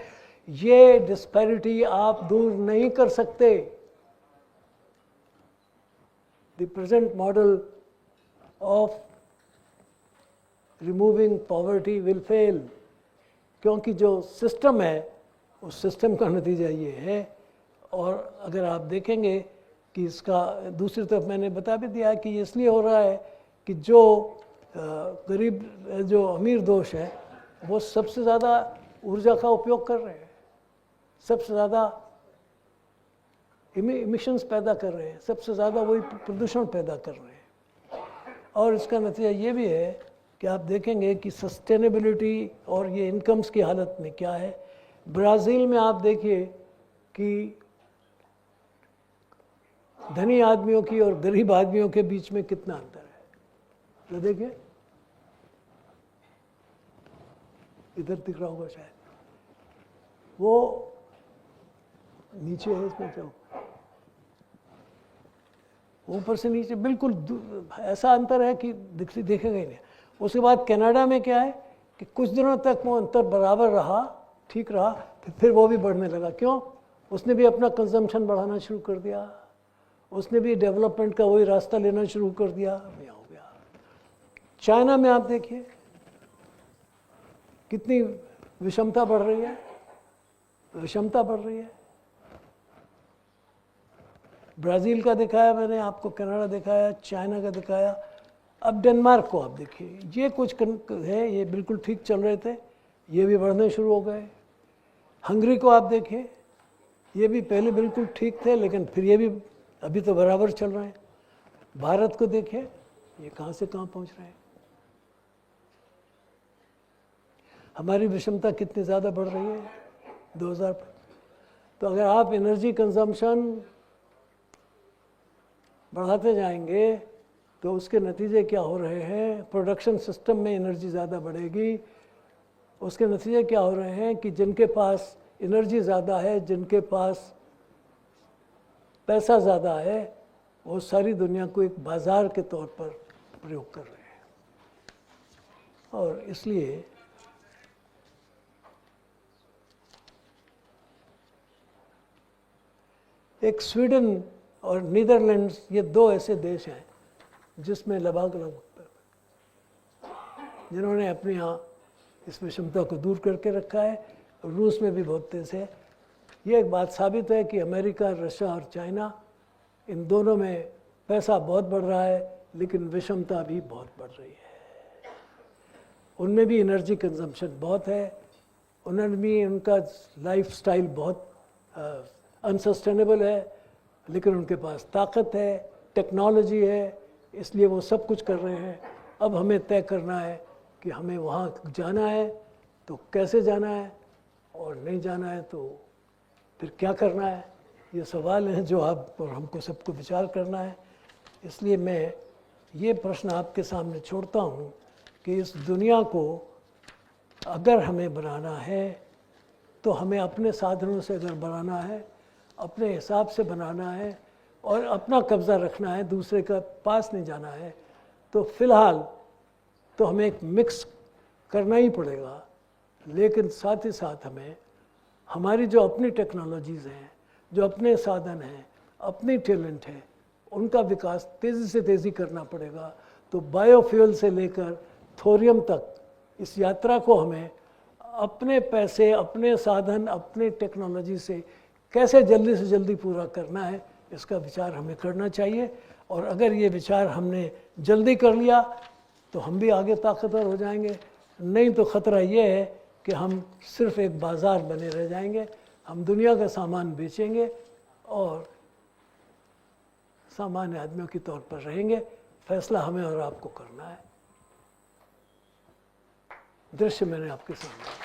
ये डिस्पैरिटी आप दूर नहीं कर सकते। The present model of removing poverty will fail, क्योंकि जो सिस्टम है उस सिस्टम का नतीजा ये है। और अगर आप देखेंगे कि इसका दूसरी तरफ मैंने बता भी दिया कि ये इसलिए हो रहा है कि जो गरीब जो अमीर दोष है वो सबसे ज़्यादा ऊर्जा का उपयोग कर रहे हैं, सबसे ज़्यादा इमिशंस पैदा कर रहे हैं, सबसे ज़्यादा वही प्रदूषण पैदा कर रहे हैं। और इसका नतीजा ये भी है कि आप देखेंगे कि सस्टेनेबिलिटी और ये इनकम्स की हालत में क्या है। ब्राज़ील में आप देखिए कि धनी आदमियों की और गरीब आदमियों के बीच में कितना अंतर है। तो देखिए इधर दिख रहा होगा शायद, वो नीचे है इसमें, क्या ऊपर से नीचे बिल्कुल ऐसा अंतर है कि देखेगा ही नहीं। उसके बाद कनाडा में क्या है कि कुछ दिनों तक वो अंतर बराबर रहा, ठीक रहा, फिर वो भी बढ़ने लगा। क्यों? उसने भी अपना कंजम्पशन बढ़ाना शुरू कर दिया, उसने भी डेवलपमेंट का वही रास्ता लेना शुरू कर दिया, ये हो गया। चाइना में आप देखिए कितनी विषमता बढ़ रही है, विषमता बढ़ रही है। ब्राज़ील का दिखाया मैंने आपको, कनाडा दिखाया, चाइना का दिखाया। अब डेनमार्क को आप देखिए, ये कुछ है, ये बिल्कुल ठीक चल रहे थे, ये भी बढ़ने शुरू हो गए। हंगरी को आप देखिए, ये भी पहले बिल्कुल ठीक थे लेकिन फिर ये भी अभी तो बराबर चल रहे हैं। भारत को देखिए, ये कहाँ से कहाँ पहुँच रहे हैं। हमारी विषमता कितनी ज़्यादा बढ़ रही है 2000 पर। तो अगर आप एनर्जी कंजम्पशन बढ़ाते जाएंगे तो उसके नतीजे क्या हो रहे हैं, प्रोडक्शन सिस्टम में एनर्जी ज़्यादा बढ़ेगी। उसके नतीजे क्या हो रहे हैं कि जिनके पास एनर्जी ज़्यादा है, जिनके पास पैसा ज़्यादा है, वो सारी दुनिया को एक बाज़ार के तौर पर प्रयोग कर रहे हैं। और इसलिए एक स्वीडन और नीदरलैंड्स, ये दो ऐसे देश हैं जिसमें लगभग जिन्होंने अपने यहाँ इस विषमता को दूर करके रखा है। रूस में भी बहुत तेज है। ये एक बात साबित है कि अमेरिका, रशिया और चाइना, इन दोनों में पैसा बहुत बढ़ रहा है, लेकिन विषमता भी बहुत बढ़ रही है। उनमें भी एनर्जी कंजम्पशन बहुत है, उन्होंने भी, उनका लाइफ स्टाइल बहुत अनसस्टेनेबल है, लेकिन उनके पास ताकत है, टेक्नोलॉजी है, इसलिए वो सब कुछ कर रहे हैं। अब हमें तय करना है कि हमें वहाँ जाना है तो कैसे जाना है, और नहीं जाना है तो फिर क्या करना है। ये सवाल हैं जो आप और हमको सबको विचार करना है। इसलिए मैं ये प्रश्न आपके सामने छोड़ता हूँ कि इस दुनिया को अगर हमें बनाना है तो हमें अपने साधनों से अगर बनाना है, अपने हिसाब से बनाना है और अपना कब्ज़ा रखना है, दूसरे का पास नहीं जाना है, तो फिलहाल तो हमें एक मिक्स करना ही पड़ेगा। लेकिन साथ ही साथ हमें हमारी जो अपनी टेक्नोलॉजीज़ हैं, जो अपने साधन हैं, अपनी टैलेंट है, उनका विकास तेज़ी से तेज़ी करना पड़ेगा। तो बायोफ्यूल से लेकर थोरियम तक इस यात्रा को हमें अपने पैसे, अपने साधन, अपने टेक्नोलॉजी से कैसे जल्दी से जल्दी पूरा करना है, इसका विचार हमें करना चाहिए। और अगर ये विचार हमने जल्दी कर लिया तो हम भी आगे ताकतवर हो जाएंगे। नहीं तो ख़तरा ये है कि हम सिर्फ एक बाज़ार बने रह जाएंगे। हम दुनिया का सामान बेचेंगे और सामान्य आदमियों के तौर पर रहेंगे। फैसला हमें और आपको करना है। दृश्य मैंने आपके सामने